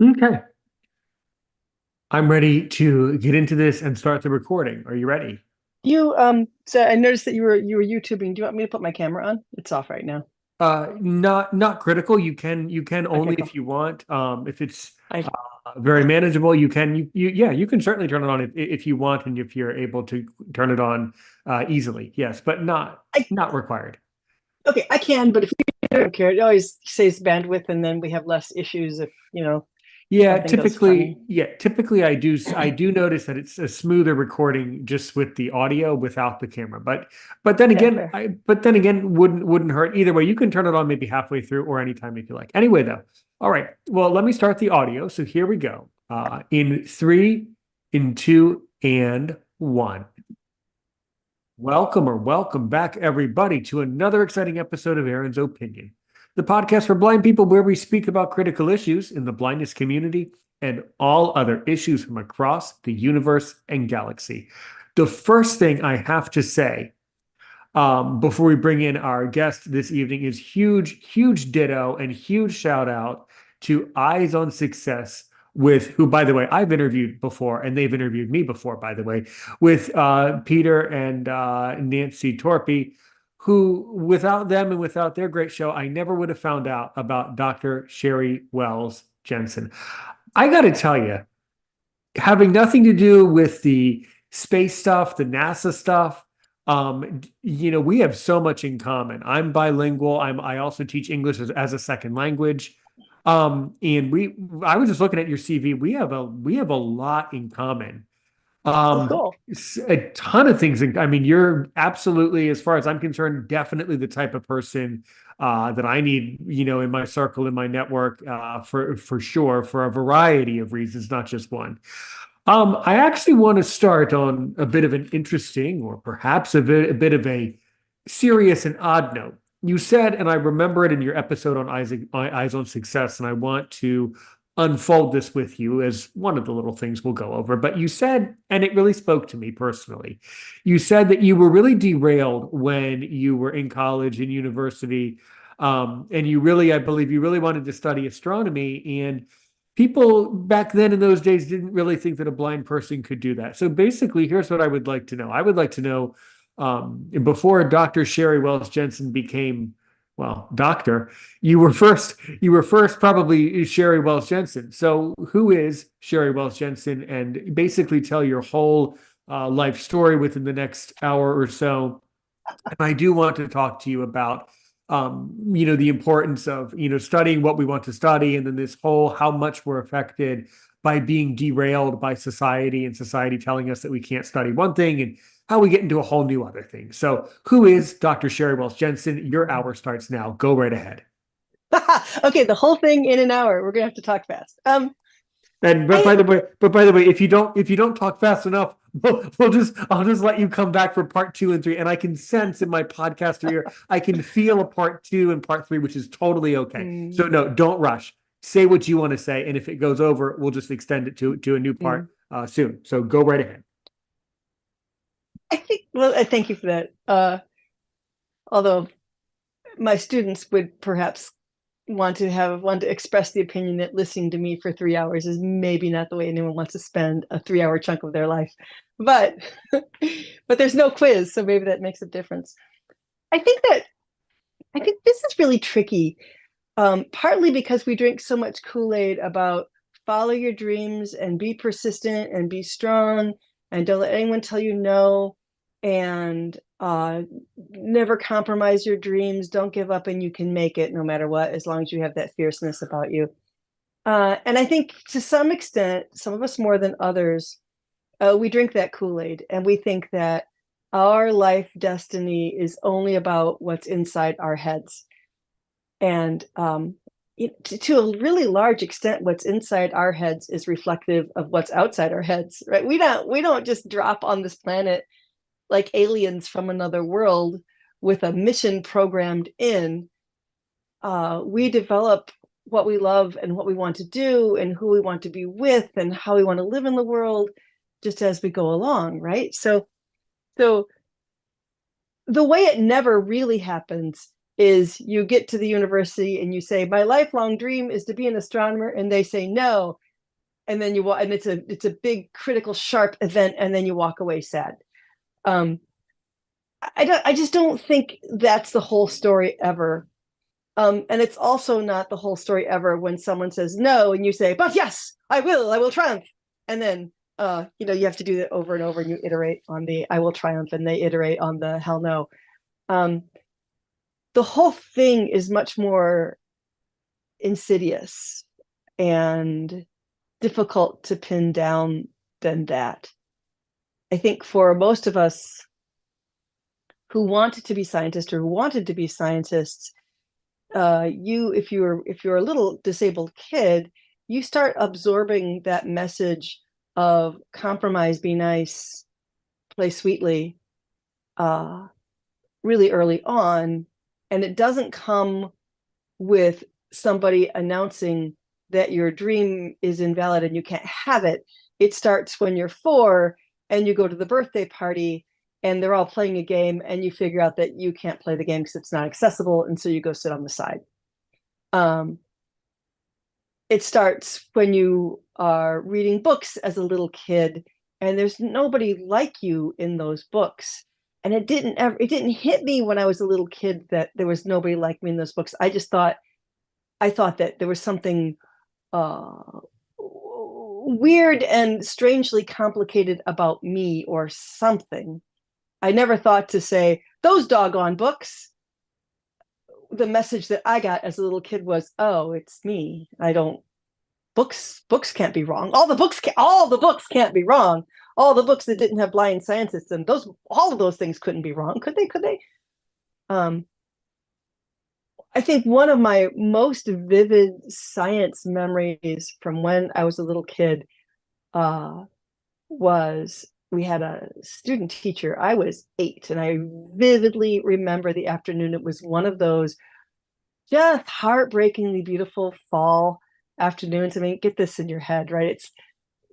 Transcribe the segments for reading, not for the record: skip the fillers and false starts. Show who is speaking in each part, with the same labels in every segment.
Speaker 1: Okay, I'm ready to get into this and start the recording. Are you ready?
Speaker 2: So I noticed that you were YouTubing. Do you want me to put my camera on? It's off right now.
Speaker 1: Not critical. You can
Speaker 2: Okay,
Speaker 1: only
Speaker 2: cool.
Speaker 1: if you want. If it's
Speaker 2: I
Speaker 1: very manageable, you can certainly turn it on if you want and if you're able to turn it on easily. Yes, but not
Speaker 2: I
Speaker 1: not required.
Speaker 2: okay, I can, but if you don't care, it always saves bandwidth, and then we have less issues if
Speaker 1: Yeah,
Speaker 2: something goes funny.
Speaker 1: typically I do notice that it's a smoother recording just with the audio without the camera. But then
Speaker 2: Yeah,
Speaker 1: again,
Speaker 2: fair.
Speaker 1: wouldn't hurt either way. You can turn it on maybe halfway through or anytime if you like. Anyway, though. All right. Well, let me start the audio. So here we go. In three, in two, and one. Welcome back, everybody, to another exciting episode of Aaron's Opinion, the podcast for blind people where we speak about critical issues in the blindness community and all other issues from across the universe and galaxy. The first thing I have to say before we bring in our guest this evening is huge ditto and huge shout out to Eyes on Success with who, by the way, I've interviewed before and they've interviewed me before, by the way, with Peter and Nancy Torpy, who without them and without their great show, I never would have found out about Dr. Sheri Wells-Jensen. I got to tell you, having nothing to do with the space stuff, the NASA stuff. We have so much in common. I'm bilingual. I also teach English as a second language. And I was just looking at your CV. We have a lot in common.
Speaker 2: Oh, cool.
Speaker 1: A ton of things. I mean, you're absolutely, as far as I'm concerned, definitely the type of person that I need, in my circle, in my network, for sure, for a variety of reasons, not just one. I actually want to start on a bit of an interesting, or perhaps a bit of a serious and odd note. You said, and I remember it in your episode on Eyes on Success, and I want to unfold this with you as one of the little things we'll go over. But you said, and it really spoke to me personally, you said that you were really derailed when you were in college and university, and I believe you really wanted to study astronomy. And people back then in those days didn't really think that a blind person could do that. So basically, here's what I would like to know. I would like to know, before Dr. Sheri Wells-Jensen became, well, doctor, you were first probably Sheri Wells-Jensen. So who is Sheri Wells-Jensen? And basically tell your whole life story within the next hour or so. And I do want to talk to you about, the importance of, studying what we want to study, and then this whole how much we're affected by being derailed by society and society telling us that we can't study one thing and how we get into a whole new other thing. So, who is Dr. Sheri Wells-Jensen? Your hour starts now. Go right ahead.
Speaker 2: Okay, the whole thing in an hour. We're gonna have to talk fast.
Speaker 1: And
Speaker 2: I
Speaker 1: but by the way, if you don't talk fast enough, I'll just let you come back for part two and three. And I can sense in my podcaster ear, I can feel a part two and part three, which is totally okay. So
Speaker 2: mm,
Speaker 1: no, don't rush. Say what you want to say, and if it goes over, we'll just extend it to a new
Speaker 2: mm.
Speaker 1: part soon. So go right ahead.
Speaker 2: I think. Well, I thank you for that. Although my students would perhaps want to express the opinion that listening to me for 3 hours is maybe not the way anyone wants to spend a 3 hour chunk of their life. But but there's no quiz, so maybe that makes a difference. I think that I think this is really tricky, partly because we drink so much Kool-Aid about follow your dreams and be persistent and be strong and don't let anyone tell you no, and never compromise your dreams. Don't give up, and you can make it no matter what, as long as you have that fierceness about you. And I think to some extent, some of us more than others, we drink that Kool-Aid and we think that our life destiny is only about what's inside our heads. And to a really large extent, what's inside our heads is reflective of what's outside our heads, right? We don't just drop on this planet like aliens from another world with a mission programmed in. We develop what we love and what we want to do and who we want to be with and how we want to live in the world just as we go along, right? So the way it never really happens is you get to the university and you say, my lifelong dream is to be an astronomer, and they say no, and then you and it's a big critical sharp event, and then you walk away sad. um I just don't think that's the whole story ever. And it's also not the whole story ever when someone says no and you say, but yes, I will triumph. And then, you have to do that over and over, and you iterate on the I will triumph, and they iterate on the hell no. Um, the whole thing is much more insidious and difficult to pin down than that. I think for most of us who wanted to be scientists or who wanted to be scientists, if you're a little disabled kid, you start absorbing that message of compromise, be nice, play sweetly, uh, really early on, and it doesn't come with somebody announcing that your dream is invalid and you can't have it. It starts when you're 4 and you go to the birthday party and they're all playing a game, and you figure out that you can't play the game because it's not accessible, and so you go sit on the side. Um, it starts when you are reading books as a little kid, and there's nobody like you in those books. And it didn't hit me when I was a little kid that there was nobody like me in those books. I thought that there was something uh, weird and strangely complicated about me or something. I never thought to say, those doggone books. The message that I got as a little kid was, oh, it's me. I don't books can't be wrong. All the books can't be wrong. All the books that didn't have blind scientists and those all of those things couldn't be wrong. Could they? Um I think one of my most vivid science memories from when I was a little kid uh was we had a student teacher. I was 8, and I vividly remember the afternoon. It was one of those just heartbreakingly beautiful fall afternoons. I mean, get this in your head, right? It's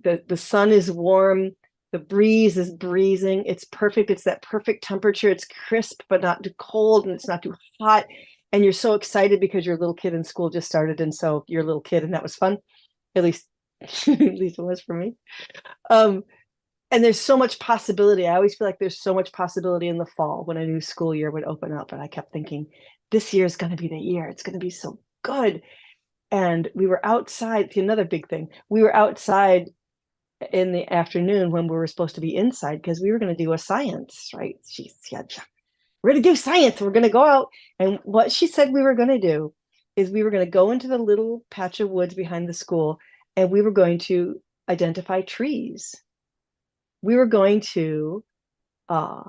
Speaker 2: the sun is warm, the breeze is breezing. It's perfect. It's that perfect temperature. It's crisp but not too cold, and it's not too hot. And you're so excited because your little kid in school just started, and so you're a little kid, and that was fun. At least, at least it was for me. Um, and there's so much possibility. I always feel like there's so much possibility in the fall when a new school year would open up. And I kept thinking, this year is going to be the year. It's going to be so good. And we were outside. Another big thing, we were outside in the afternoon when we were supposed to be inside because we were going to do a science, right? She said, we're going to do science. We're going to go out. And what she said we were going to do is we were going to go into the little patch of woods behind the school, and we were going to identify trees. We were going to uh,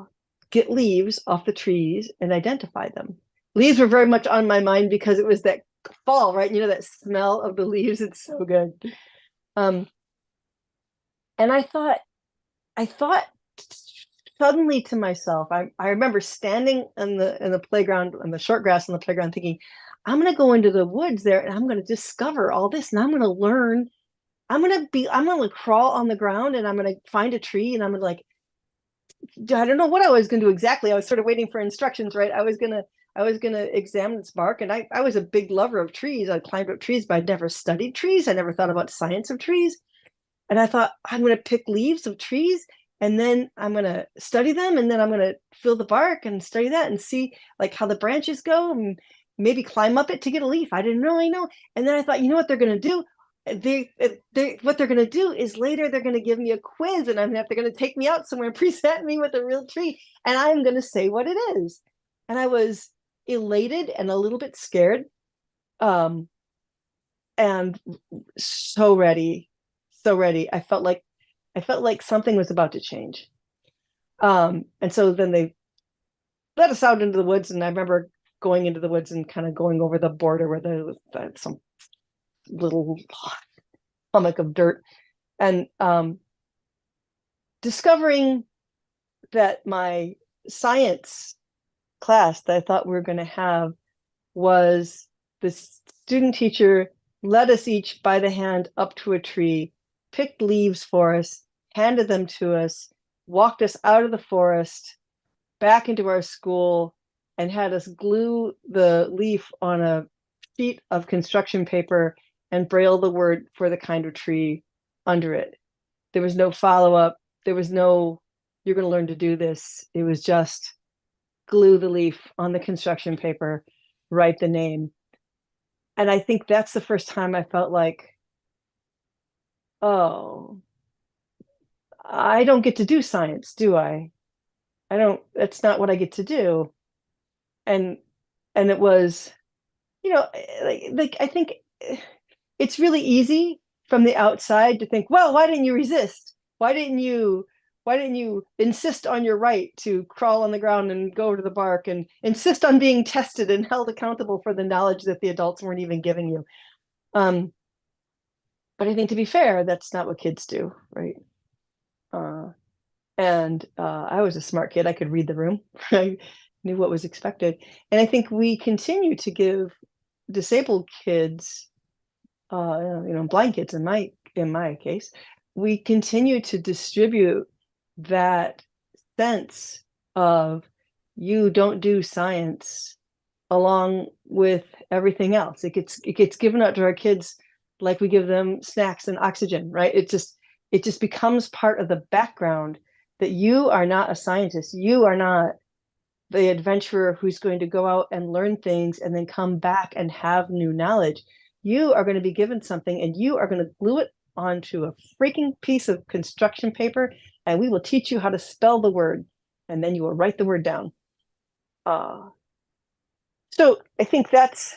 Speaker 2: get leaves off the trees and identify them. Leaves were very much on my mind because it was that fall, right? You know, that smell of the leaves. It's so good. Um, and I thought suddenly to myself, I remember standing in the playground, on the short grass in the playground, thinking, I'm going to go into the woods there and I'm going to discover all this, and I'm going to learn. I'm going to crawl on the ground, and I'm going to find a tree, and I'm going to like, I don't know what I was going to do exactly. I was sort of waiting for instructions, right? I was gonna examine its bark, and I was a big lover of trees. I climbed up trees, but I'd never studied trees. I never thought about science of trees. And I thought, I'm going to pick leaves of trees, and then I'm going to study them, and then I'm going to feel the bark and study that and see like how the branches go, and maybe climb up it to get a leaf. I didn't really know. And then I thought, you know what they're going to do? What they're going to do is later they're going to give me a quiz, and they're going to take me out somewhere and present me with a real tree, and I'm going to say what it is. And I was elated and a little bit scared, um, and so ready, so ready. I felt like something was about to change. And so then they let us out into the woods, and I remember going into the woods and kind of going over the border where there was some little hummock of dirt, and discovering that my science class that I thought we were going to have was the student teacher led us each by the hand up to a tree, picked leaves for us, handed them to us, walked us out of the forest, back into our school, and had us glue the leaf on a sheet of construction paper and braille the word for the kind of tree under it. There was no follow-up. There was no, you're going to learn to do this. It was just glue the leaf on the construction paper, write the name. And I think that's the first time I felt like, oh, I don't get to do science, do I? I don't, that's not what I get to do. And and it was, like I think it's really easy from the outside to think, well, why didn't you resist? Why didn't you insist on your right to crawl on the ground and go to the bark and insist on being tested and held accountable for the knowledge that the adults weren't even giving you? Um, but I think, to be fair, that's not what kids do, right? Uh, and I was a smart kid. I could read the room. I knew what was expected. And I think we continue to give disabled kids, blind kids in my case, we continue to distribute that sense of, you don't do science along with everything else. It gets given out to our kids like we give them snacks and oxygen, right? It just becomes part of the background that you are not a scientist. You are not the adventurer who's going to go out and learn things and then come back and have new knowledge. You are going to be given something and you are going to glue it onto a freaking piece of construction paper, and we will teach you how to spell the word, and then you will write the word down. So I think that's,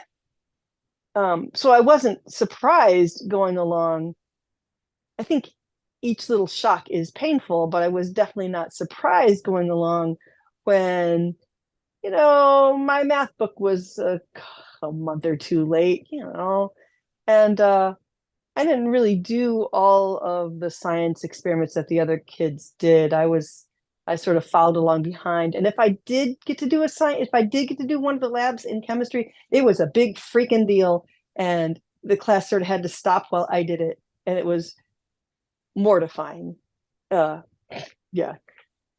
Speaker 2: so I wasn't surprised going along. I think each little shock is painful, but I was definitely not surprised going along when, my math book was a month or two late, and I didn't really do all of the science experiments that the other kids did. I sort of followed along behind. And if I did get to do one of the labs in chemistry, it was a big freaking deal. And the class sort of had to stop while I did it. And it was mortifying. Yeah.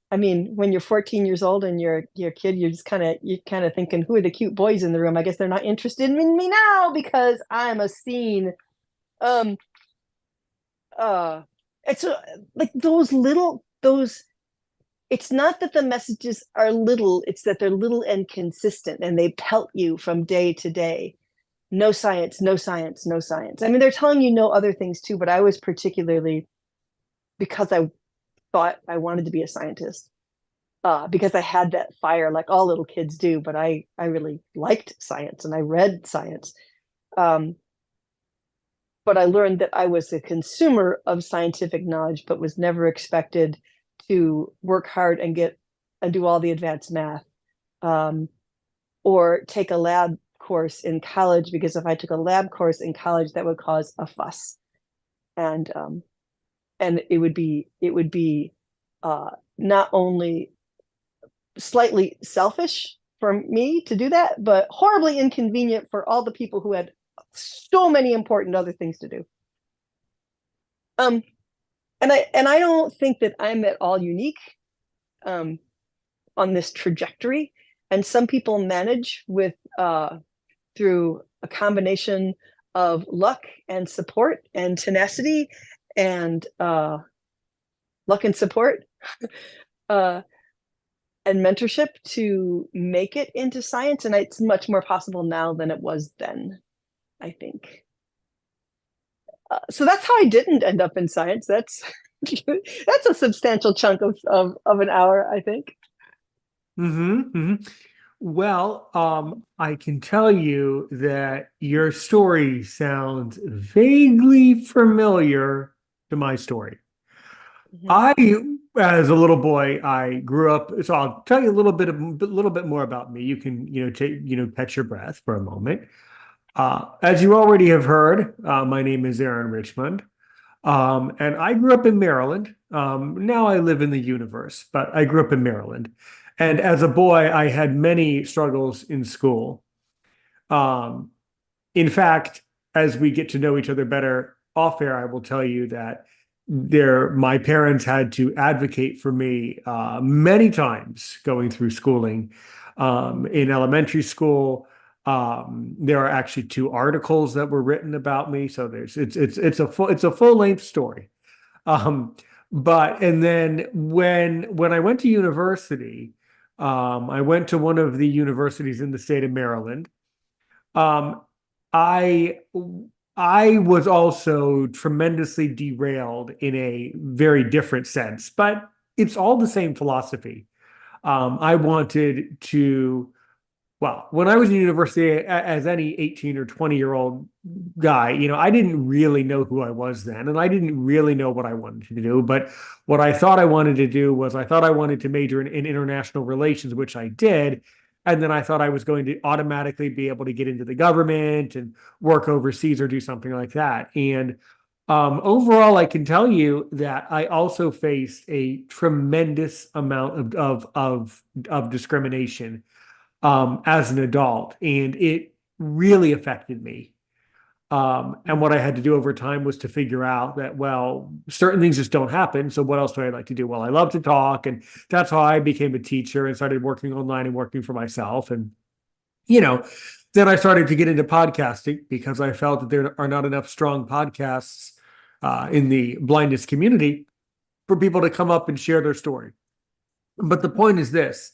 Speaker 2: I mean, when you're 14 years old and you're a kid, you're kind of thinking, who are the cute boys in the room? I guess they're not interested in me now because I'm a scene. Um, and so, like, those, it's not that the messages are little, it's that they're little and consistent, and they pelt you from day to day. No science, no science, no science. I mean, they're telling you no other things too, but I was particularly, because I thought I wanted to be a scientist, because I had that fire like all little kids do, but I really liked science and I read science. But I learned that I was a consumer of scientific knowledge, but was never expected to work hard and do all the advanced math, or take a lab course in college, because if I took a lab course in college, that would cause a fuss, and it would be not only slightly selfish for me to do that, but horribly inconvenient for all the people who had so many important other things to do. Um, and I don't think that I'm at all unique, on this trajectory. And some people manage with, through a combination of luck and support and tenacity and luck and support, uh, and mentorship, to make it into science. And it's much more possible now than it was then, I think. So that's how I didn't end up in science. That's that's a substantial chunk of an hour, I think.
Speaker 1: Mm-hmm. Well, I can tell you that your story sounds vaguely familiar to my story.
Speaker 2: Mhm.
Speaker 1: I, as a little boy, I grew up. So I'll tell you a little bit more about me. You can, catch your breath for a moment. As you already have heard, my name is Aaron Richmond, and I grew up in Maryland. Now I live in the universe, but I grew up in Maryland. And as a boy, I had many struggles in school. Um, In fact, as we get to know each other better off air, I will tell you that my parents had to advocate for me many times going through schooling. In elementary school, there are actually two articles that were written about me. So it's a full length story. Um, but and then when I went to university, I went to one of the universities in the state of Maryland. Um, I I was also tremendously derailed in a very different sense, but it's all the same philosophy. I wanted to well, when I was in university, as any 18 or 20-year-old guy, I didn't really know who I was then, and I didn't really know what I wanted to do. But what I thought I wanted to do was I thought I wanted to major in international relations, which I did. And then I thought I was going to automatically be able to get into the government and work overseas or do something like that. And overall, I can tell you that I also faced a tremendous amount of discrimination as an adult, and it really affected me. And what I had to do over time was to figure out that, well, certain things just don't happen. So what else do I like to do? Well, I love to talk, and that's how I became a teacher and started working online and working for myself. And you know, then I started to get into podcasting because I felt that there are not enough strong podcasts in the blindness community for people to come up and share their story. But the point is this: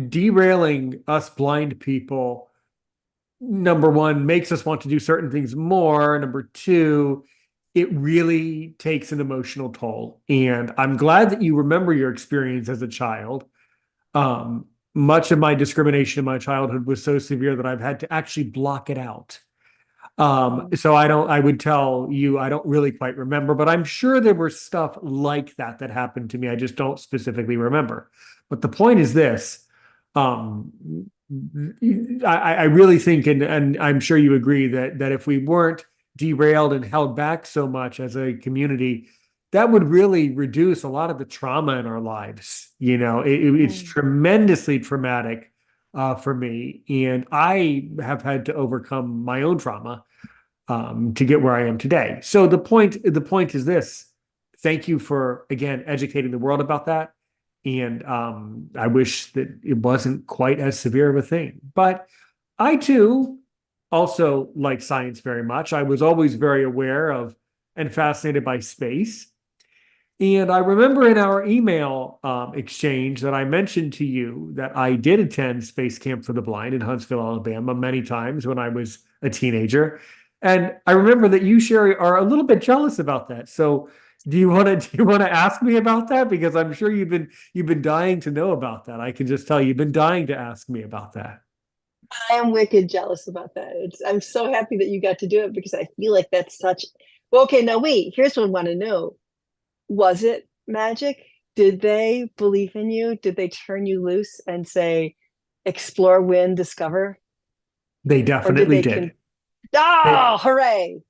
Speaker 1: derailing us blind people, number one, makes us want to do certain things more. Number two, it really takes an emotional toll. And I'm glad that you remember your experience as a child. Much of my discrimination in my childhood was so severe that I've had to actually block it out.
Speaker 2: Mhm.
Speaker 1: So I would tell you, I don't really quite remember, but I'm sure there were stuff like that that happened to me. I just don't specifically remember. But the point is this, um, I really think, and I'm sure you agree that if we weren't derailed and held back so much as a community, that would really reduce a lot of the trauma in our lives. It's
Speaker 2: Mhm.
Speaker 1: tremendously traumatic for me, and I have had to overcome my own trauma to get where I am today. So the point is this: thank you for again educating the world about that, and I wish that it wasn't quite as severe of a thing. But I too also like science very much. I was always very aware of and fascinated by space. And I remember in our email exchange that I mentioned to you that I did attend Space Camp for the Blind in Huntsville, Alabama, many times when I was a teenager. And I remember that you, Sheri, are a little bit jealous about that. So do you want to ask me about that? Because I'm sure you've been dying to know about that. I can just tell you've been dying to ask me about that.
Speaker 2: I am wicked jealous about that. I'm so happy that you got to do it because I feel like that's such. Well, okay, now wait. Here's what I want to know: was it magic? Did they believe in you? Did they turn you loose and say, explore, win, discover?
Speaker 1: They
Speaker 2: Or did
Speaker 1: definitely
Speaker 2: they
Speaker 1: did. They,
Speaker 2: Oh, hooray.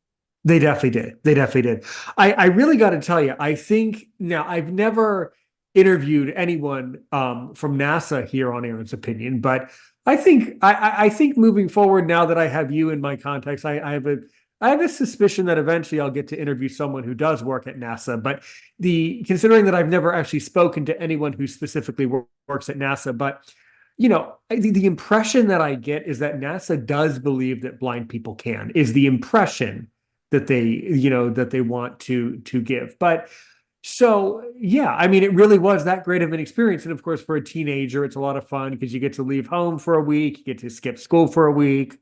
Speaker 1: They definitely did. They definitely did. I really got to tell you, I think now I've never interviewed anyone from NASA here on Aaron's Opinion, but I think moving forward, now that I have you in my context, I have a suspicion that eventually I'll get to interview someone who does work at NASA. But the considering that I've never actually spoken to anyone who specifically works at NASA, but the impression that I get is that NASA does believe that blind people can, is the impression that they want to give. But so yeah, I mean, it really was that great of an experience. And of course, for a teenager, it's a lot of fun because you get to leave home for a week, you get to skip school for a week.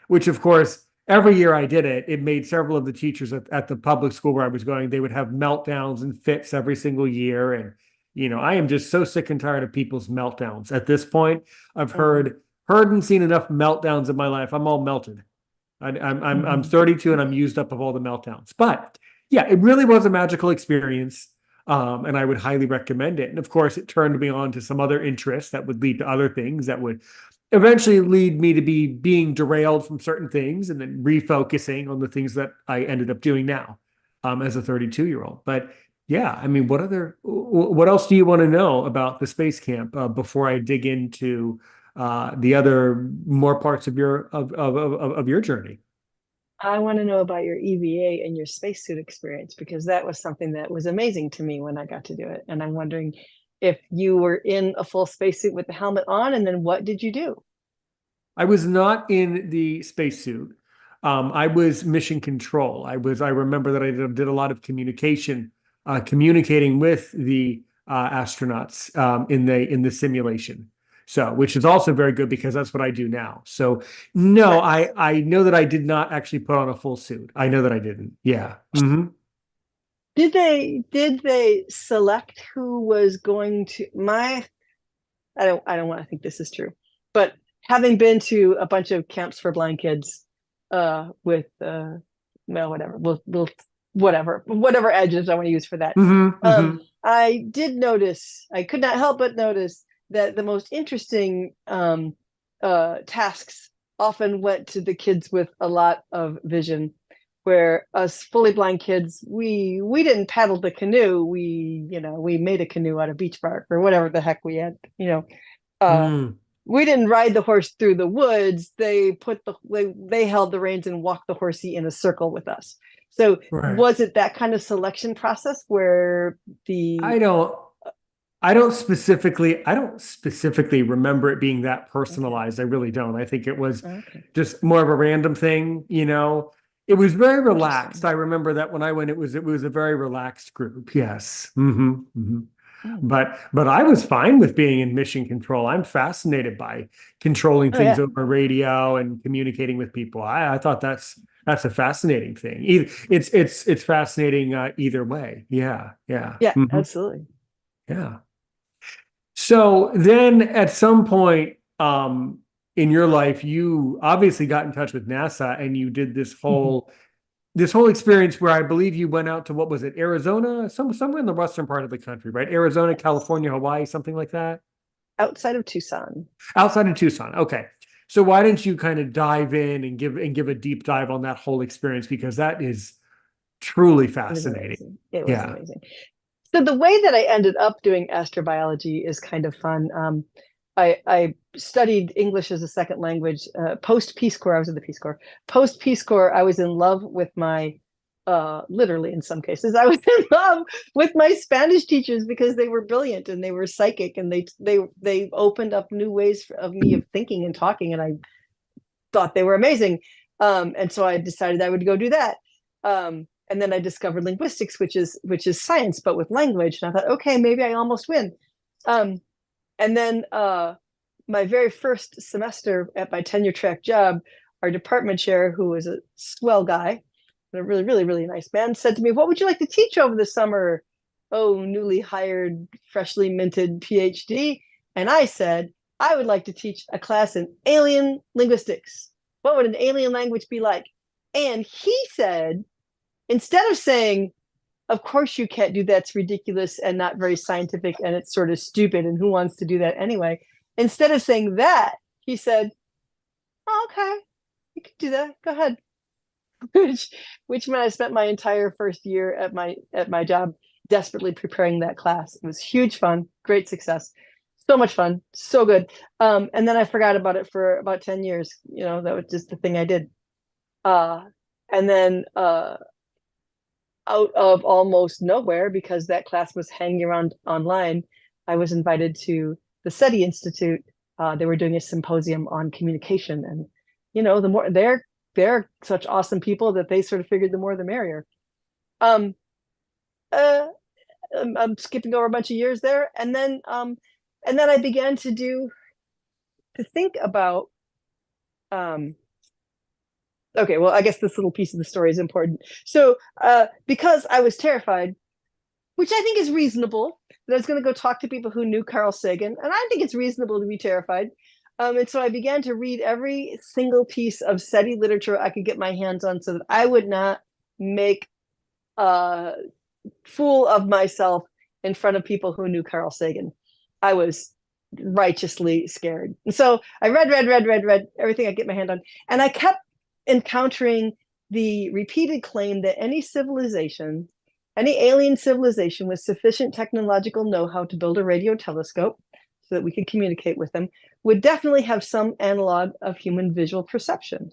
Speaker 1: Which of course, every year I did it, it made several of the teachers at the public school where I was going, they would have meltdowns and fits every single year. And I am just so sick and tired of people's meltdowns. At this point, I've
Speaker 2: Mhm.
Speaker 1: heard and seen enough meltdowns in my life. I'm all melted. I'm 32 and I'm used up of all the meltdowns. But yeah, it really was a magical experience. And I would highly recommend it. And of course, it turned me on to some other interests that would lead to other things that would eventually lead me to being derailed from certain things and then refocusing on the things that I ended up doing now as a 32-year-old. But yeah, I mean, what else do you want to know about the space camp before I dig into the other more parts of your journey.
Speaker 2: I want to know about your EVA and your spacesuit experience because that was something that was amazing to me when I got to do it. And I'm wondering if you were in a full spacesuit with the helmet on, and then what did you do?
Speaker 1: I was not in the spacesuit. I was mission control. I remember that I did a lot of communicating with the astronauts in the simulation. So, which is also very good because that's what I do now. So, no,
Speaker 2: Nice.
Speaker 1: I know that I did not actually put on a full suit. I know that I didn't. Yeah.
Speaker 2: Did they select who was going to my I don't want to think this is true, but having been to a bunch of camps for blind kids, with well, whatever, we'll whatever edges I want to use for that. I did notice, I could not help but notice that the most interesting tasks often went to the kids with a lot of vision, where us fully blind kids, we didn't paddle the canoe, we made a canoe out of beach bark or whatever the heck we had, uh
Speaker 1: Mm,
Speaker 2: we didn't ride the horse through the woods. They held the reins and walked the horsey in a circle with us. So
Speaker 1: right.
Speaker 2: was it that kind of selection process where
Speaker 1: I
Speaker 2: the
Speaker 1: don't I don't specifically remember it being that
Speaker 2: okay,
Speaker 1: personalized. I really don't. I think it was
Speaker 2: okay,
Speaker 1: just more of a random thing, you know. It was very relaxed.
Speaker 2: interesting.
Speaker 1: I remember that when I went, it was a very relaxed group. Yes.
Speaker 2: Mm.
Speaker 1: But I was fine with being in mission control. I'm fascinated by controlling
Speaker 2: Oh
Speaker 1: things
Speaker 2: yeah,
Speaker 1: over radio and communicating with people. I thought that's a fascinating thing. It's fascinating either way. Yeah, yeah.
Speaker 2: yeah, absolutely.
Speaker 1: Yeah. So then at some point in your life, you obviously got in touch with NASA and you did this whole experience where I believe you went out to what was it, Arizona, somewhere in the western part of the country, right? Arizona,
Speaker 2: Yes,
Speaker 1: California, Hawaii, something like that.
Speaker 2: outside of Tucson.
Speaker 1: Outside of Tucson. Okay. So why didn't you kind of dive in and give a deep dive on that whole experience because that is truly
Speaker 2: It was
Speaker 1: fascinating.
Speaker 2: amazing. It was
Speaker 1: Yeah.
Speaker 2: amazing. So the way that I ended up doing astrobiology is kind of fun. I studied English as a second language. Post Peace Corps, I was in the Peace Corps. Post Peace Corps, I was in love with my, literally in some cases, I was in love with my Spanish teachers because they were brilliant and they were psychic and they opened up new ways of me of thinking and talking, and I thought they were amazing. And so I decided I would go do that. And then I discovered linguistics, which is science but with language. And I thought, okay, maybe I almost win. Um, and then my very first semester at my tenure track job, our department chair, who was a swell guy, a really, really, really nice man, said to me, "What would you like to teach over the summer?" Oh, newly hired, freshly minted PhD. And I said, I would like to teach a class in alien linguistics. What would an alien language be like? And he said, instead of saying, of course you can't do that, it's ridiculous and not very scientific and it's sort of stupid and who wants to do that anyway, instead of saying that, he said, oh, okay, you can do that, go ahead. which which meant I spent my entire first year at my job desperately preparing that class. It was huge fun, great success, so much fun, so good. And then I forgot about it for about 10 years. That was just the thing I did. uh and then out of almost nowhere, because that class was hanging around online, I was invited to the SETI Institute. They were doing a symposium on communication, and the more they're such awesome people that they sort of figured the more the merrier. Um, uh, I'm skipping over a bunch of years there, and then I began to think about. Um, okay, well, I guess this little piece of the story is important. So, because I was terrified, which I think is reasonable, that I was going to go talk to people who knew Carl Sagan, and I think it's reasonable to be terrified. And so I began to read every single piece of SETI literature I could get my hands on, so that I would not make a fool of myself in front of people who knew Carl Sagan. I was righteously scared. And so I read everything I get my hand on, and I kept encountering the repeated claim that any alien civilization with sufficient technological know-how to build a radio telescope, so that we could communicate with them, would definitely have some analog of human visual perception.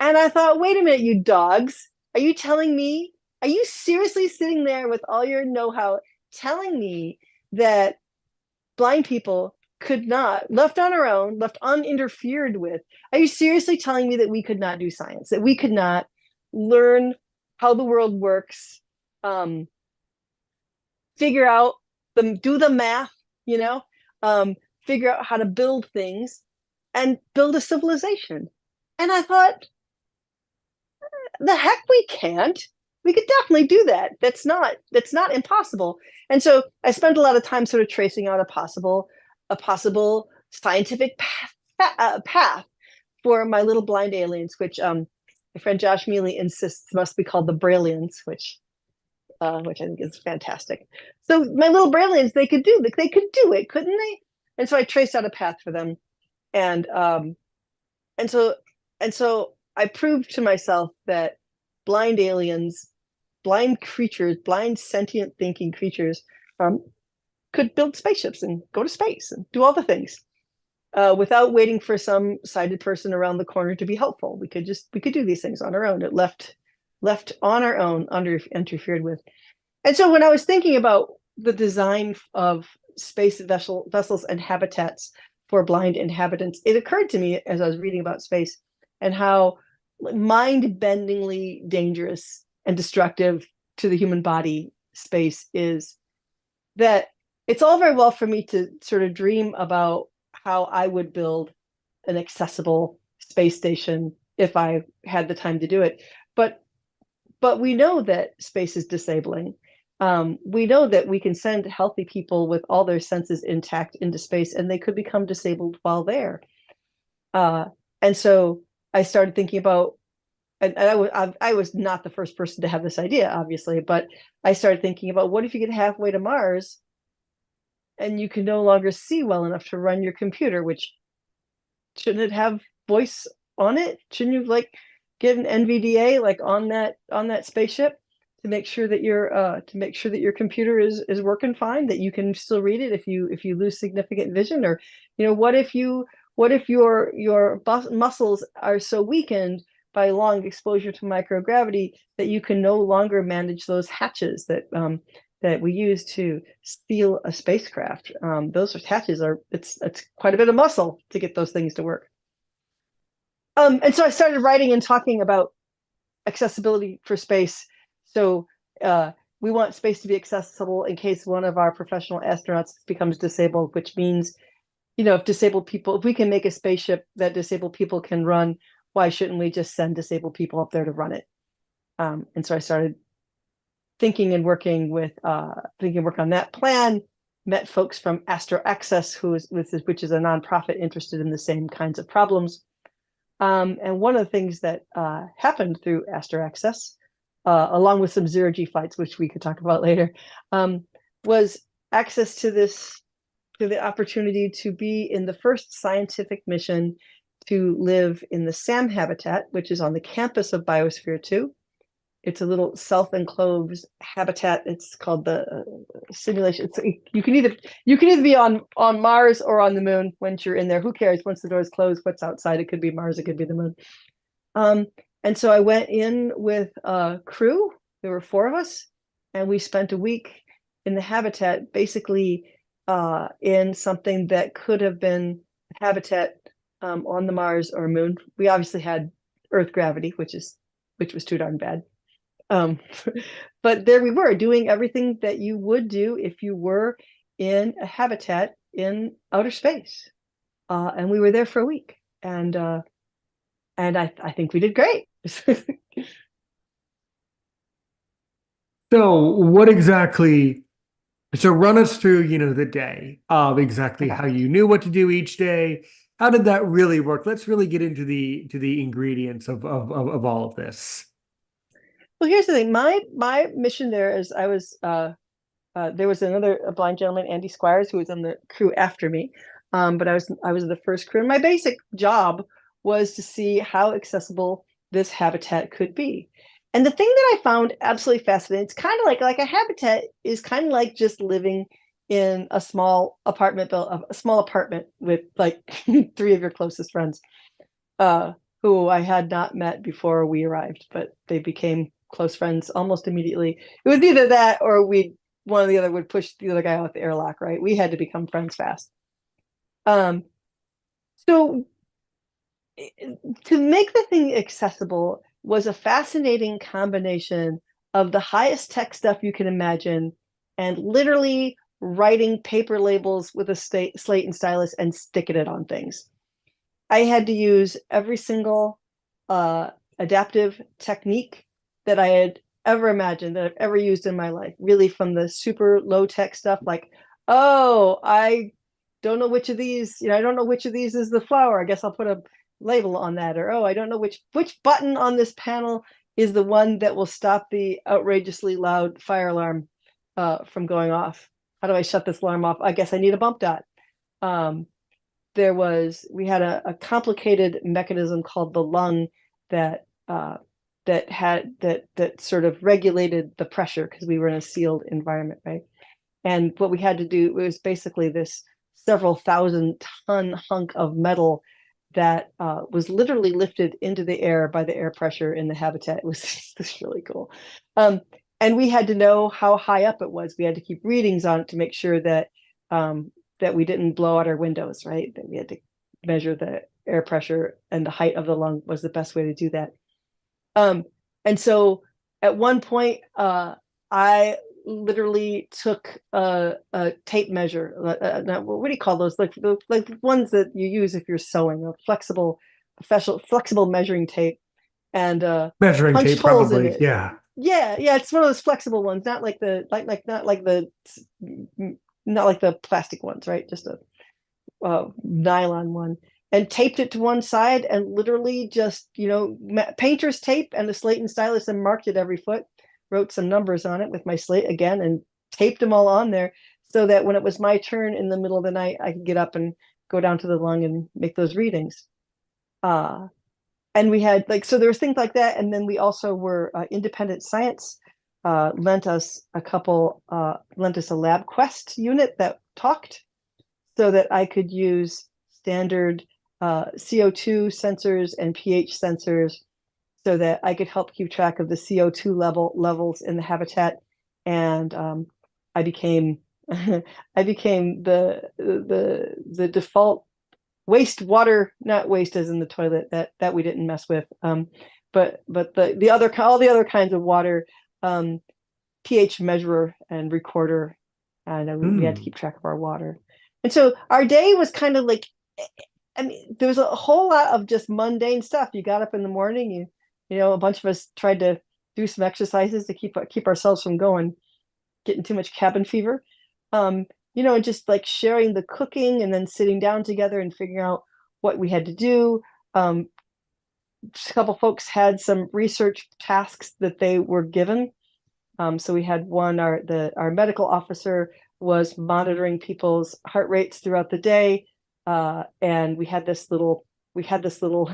Speaker 2: And I thought, wait a minute, you dogs, are you telling me, are you seriously sitting there with all your know-how telling me that blind people could not, left on our own, left uninterfered with, are you seriously telling me that we could not do science, that we could not learn how the world works, figure out do the math, you know, figure out how to build things and build a civilization? And I thought, the heck we can't. We could definitely do that. That's not impossible. And so I spent a lot of time sort of tracing out a possible scientific path for my little blind aliens, which my friend Josh Mealy insists must be called the Braillians, which I think is fantastic. So my little Braillians, they could do it, couldn't they? And so I traced out a path for them, and and so and so I proved to myself that blind aliens, blind creatures, blind sentient thinking creatures, could build spaceships and go to space and do all the things without waiting for some sighted person around the corner to be helpful. We could do these things on our own. It left on our own, interfered with. And so when I was thinking about the design of space vessels and habitats for blind inhabitants, it occurred to me as I was reading about space and how mind-bendingly dangerous and destructive to the human body space is, that it's all very well for me to sort of dream about how I would build an accessible space station if I had the time to do it. But we know that space is disabling. We know that we can send healthy people with all their senses intact into space, and they could become disabled while there. And so I started thinking about, and I was not the first person to have this idea, obviously, but I started thinking about, what if you get halfway to Mars and you can no longer see well enough to run your computer? Which, shouldn't it have voice on it? Shouldn't you like get an NVDA like on that spaceship to make sure that your computer is working fine, that you can still read it if you lose significant vision? Or, what if your muscles are so weakened by long exposure to microgravity that you can no longer manage those hatches that we use to steal a spacecraft? Those hatches it's quite a bit of muscle to get those things to work. And so I started writing and talking about accessibility for space. So we want space to be accessible in case one of our professional astronauts becomes disabled, which means, if we can make a spaceship that disabled people can run, why shouldn't we just send disabled people up there to run it? And so I started thinking and working on that plan, met folks from Astro Access, which is a nonprofit interested in the same kinds of problems. And one of the things that happened through Astro Access, along with some zero-G flights, which we could talk about later, was access to the opportunity to be in the first scientific mission to live in the SAM habitat, which is on the campus of Biosphere 2. It's a little self-enclosed habitat. It's called the simulation. You can either be on Mars or on the moon once you're in there. Who cares? Once the doors close, what's outside? It could be Mars, it could be the moon. And so I went in with a crew. There were 4 of us, and we spent a week in the habitat, basically in something that could have been habitat on the Mars or moon. We obviously had Earth gravity, which was too darn bad. But there we were, doing everything that you would do if you were in a habitat in outer space. And we were there for a week, and I think we did great.
Speaker 1: So what exactly, so run us through, the day of exactly how you knew what to do each day. How did that really work? Let's really get into the ingredients of all of this.
Speaker 2: Well, here's the thing. My mission there is, I was there was a blind gentleman, Andy Squires, who was on the crew after me. But I was the first crew. And my basic job was to see how accessible this habitat could be. And the thing that I found absolutely fascinating, it's kind of like a habitat is kind of like just living in a small a small apartment with like three of your closest friends, uh, who I had not met before we arrived, but they became close friends almost immediately. It was either that or one or the other would push the other guy out the airlock, right? We had to become friends fast. Um, so to make the thing accessible was a fascinating combination of the highest tech stuff you can imagine and literally writing paper labels with a slate and stylus and sticking it on things. I had to use every single uh, adaptive technique that I had ever imagined, that I've ever used in my life, really from the super low tech stuff like, oh, I don't know which of these, I don't know which of these is the flower. I guess I'll put a label on that. Or, oh, I don't know which button on this panel is the one that will stop the outrageously loud fire alarm from going off. How do I shut this alarm off? I guess I need a bump dot. Um, we had a complicated mechanism called the lung that that sort of regulated the pressure because we were in a sealed environment, right? And what we had to do was basically this several thousand ton hunk of metal that was literally lifted into the air by the air pressure in the habitat. It was really cool. Um, and we had to know how high up it was. We had to keep readings on it to make sure that that we didn't blow out our windows, right? That we had to measure the air pressure and the height of the lung was the best way to do that. Um, and so at one point, I literally took a tape measure. What do you call those? Like the ones that you use if you're sewing, a flexible measuring tape, and
Speaker 1: Measuring
Speaker 2: punched
Speaker 1: tape,
Speaker 2: holes in
Speaker 1: probably.
Speaker 2: it.
Speaker 1: Yeah.
Speaker 2: Yeah, yeah, it's one of those flexible ones, not like the not like the plastic ones, right? Just a nylon one, and taped it to one side and literally just, painter's tape and a slate and stylus and marked it every foot, wrote some numbers on it with my slate again, and taped them all on there so that when it was my turn in the middle of the night, I could get up and go down to the lung and make those readings. And we had so there was things like that. And then we also were independent science lent us a LabQuest unit that talked so that I could use standard CO2 sensors and pH sensors so that I could help keep track of the CO2 levels in the habitat. And I became I became the default wastewater, not waste as in the toilet, that we didn't mess with, but the other all the other kinds of water, pH measurer and recorder, and we had to keep track of our water. And so our day was kind of like, I mean, there was a whole lot of just mundane stuff. You got up in the morning, a bunch of us tried to do some exercises to keep ourselves from getting too much cabin fever. And just like sharing the cooking and then sitting down together and figuring out what we had to do. A couple folks had some research tasks that they were given. So we had one, our medical officer was monitoring people's heart rates throughout the day. And we had this little we had this little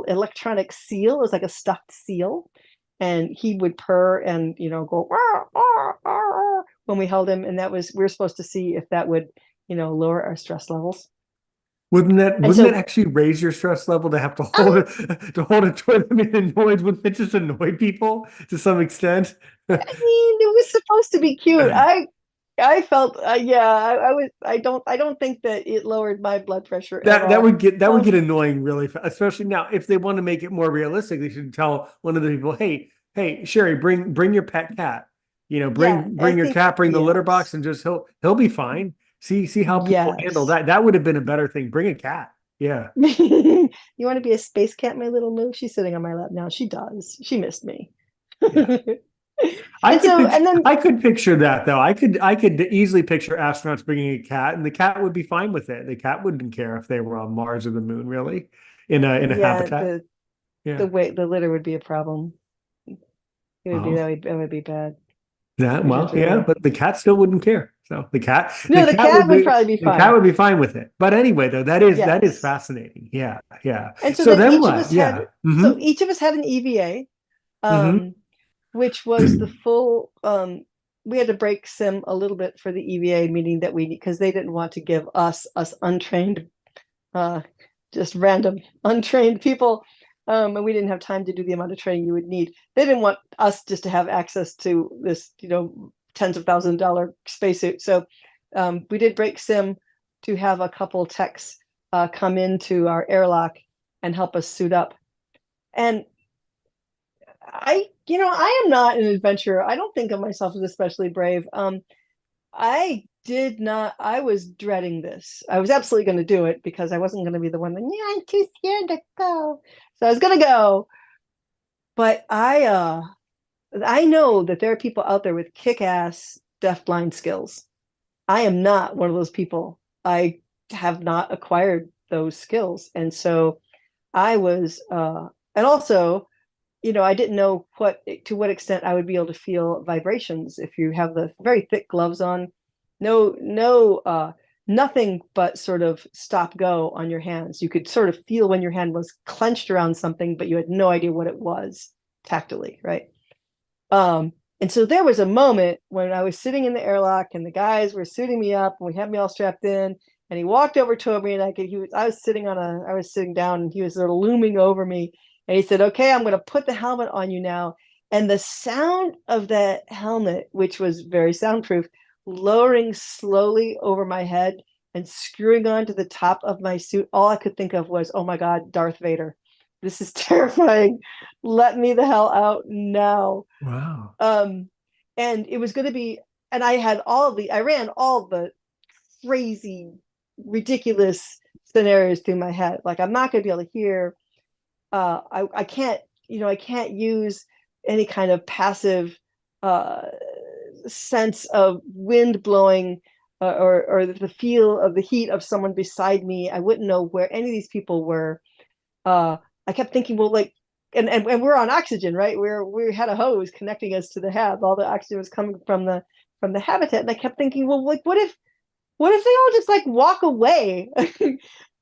Speaker 2: electronic seal. It was like a stuffed seal. And he would purr and go when we held him, and we were supposed to see if that would lower our stress levels. And
Speaker 1: Wouldn't that
Speaker 2: so,
Speaker 1: actually raise your stress level to have to
Speaker 2: um,
Speaker 1: hold a toilet? I mean, wouldn't it just annoy people to some extent?
Speaker 2: I mean, it was supposed to be cute. I felt, yeah, I don't think that it lowered my blood pressure at all.
Speaker 1: That would get annoying really fast, especially now if they want to make it more realistic. They should tell one of the people, hey, Sheri, bring your pet cat.
Speaker 2: Yeah, I
Speaker 1: Bring your
Speaker 2: think
Speaker 1: cat, bring the litter box,
Speaker 2: yes,
Speaker 1: and just he'll be fine. See how people handle
Speaker 2: yes.
Speaker 1: that. That would have been a better thing. Bring a cat. Yeah.
Speaker 2: You want to be a space cat, my little moo? She's sitting on my lap now. She does. She missed me.
Speaker 1: Yeah.
Speaker 2: And so, and then
Speaker 1: I could picture that though. I could easily picture astronauts bringing a cat, and the cat would be fine with it. The cat wouldn't care if they were on Mars or the moon, really, in a
Speaker 2: yeah,
Speaker 1: habitat.
Speaker 2: the
Speaker 1: Yeah.
Speaker 2: way the litter would be a problem. It would be
Speaker 1: Well,
Speaker 2: that would be bad. We have
Speaker 1: well, yeah,
Speaker 2: to.
Speaker 1: but the cat still wouldn't care. So
Speaker 2: No, the cat would probably be
Speaker 1: the cat
Speaker 2: fine.
Speaker 1: would be fine with it. But anyway, though, that is
Speaker 2: Yes.
Speaker 1: fascinating. Yeah, yeah.
Speaker 2: And so
Speaker 1: So
Speaker 2: then
Speaker 1: then what? Yeah. Mm-hmm.
Speaker 2: each of us had an EVA,
Speaker 1: Mm-hmm.
Speaker 2: um, which was the full we had to break sim a little bit for the EVA meeting that we, because they didn't want to give us untrained, uh, just random untrained people, and we didn't have time to do the amount of training you would need. They didn't want us just to have access to this, tens of $1,000 spacesuit. So we did break sim to have a couple techs come into our airlock and help us suit up. And I am not an adventurer. I don't think of myself as especially brave. I did not, I was dreading this. I was absolutely going to do it because I wasn't going to be the one that, yeah, I'm too scared to go. So I was going to go. But I know that there are people out there with kick-ass deafblind skills. I am not one of those people. I have not acquired those skills. And so I was, and also, I didn't know to what extent I would be able to feel vibrations if you have the very thick gloves on. No, nothing but sort of stop go on your hands. You could sort of feel when your hand was clenched around something, but you had no idea what it was tactily, right? And so there was a moment when I was sitting in the airlock and the guys were suiting me up and we had me all strapped in. And he walked over to me and I was sitting down and he was sort of looming over me. And he said, "Okay, I'm going to put the helmet on you now." And the sound of that helmet, which was very soundproof, lowering slowly over my head and screwing onto the top of my suit, all I could think of was, oh my God, Darth Vader. This is terrifying. Let me the hell out now.
Speaker 1: Wow.
Speaker 2: And it was going to be, and I ran all the crazy, ridiculous scenarios through my head. Like, I'm not going to be able to hear. I can't, I can't use any kind of passive sense of wind blowing or the feel of the heat of someone beside me. I wouldn't know where any of these people were. I kept thinking, well, like, and we're on oxygen, right? We had a hose connecting us to the hab. All the oxygen was coming from the habitat, and I kept thinking, well, like, what if they all just like walk away?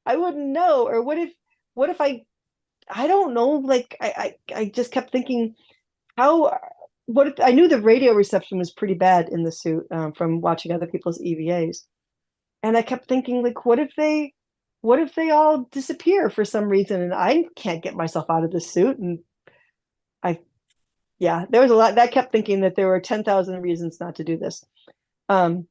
Speaker 2: I wouldn't know. Or what if I don't know. Like, I just kept thinking, how what if I knew the radio reception was pretty bad in the suit from watching other people's EVAs, and I kept thinking, like, what if they all disappear for some reason and I can't get myself out of this suit? And I yeah, there was a lot that kept thinking that there were 10,000 reasons not to do this. Um,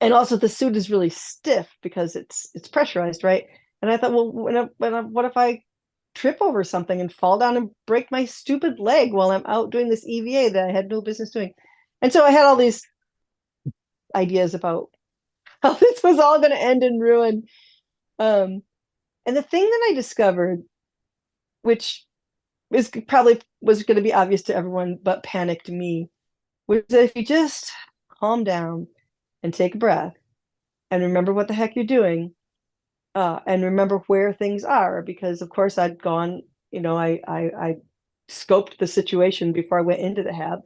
Speaker 2: and also the suit is really stiff because it's pressurized, right? And I thought, well, what if I trip over something and fall down and break my stupid leg while I'm out doing this EVA that I had no business doing? And so I had all these ideas about how this was all going to end in ruin. And the thing that I discovered, which is probably was going to be obvious to everyone but panicked me, was that if you just calm down and take a breath and remember what the heck you're doing, and remember where things are, because of course I'd gone, I scoped the situation before I went into the hab,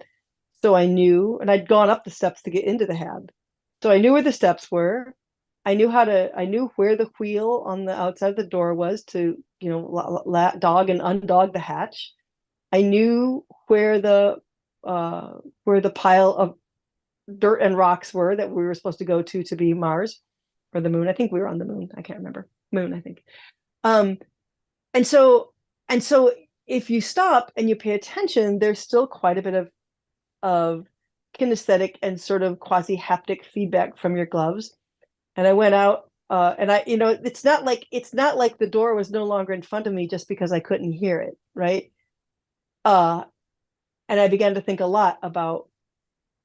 Speaker 2: so I knew, and I'd gone up the steps to get into the hab, so I knew where the steps were. I knew where the wheel on the outside of the door was to, dog and undog the hatch. I knew where the pile of dirt and rocks were that we were supposed to go to be Mars or the moon. I think we were on the moon. I can't remember. Moon, I think. Um, and so if you stop and you pay attention, there's still quite a bit of kinesthetic and sort of quasi haptic feedback from your gloves. And I went out, and it's not like the door was no longer in front of me just because I couldn't hear it, right? And I began to think a lot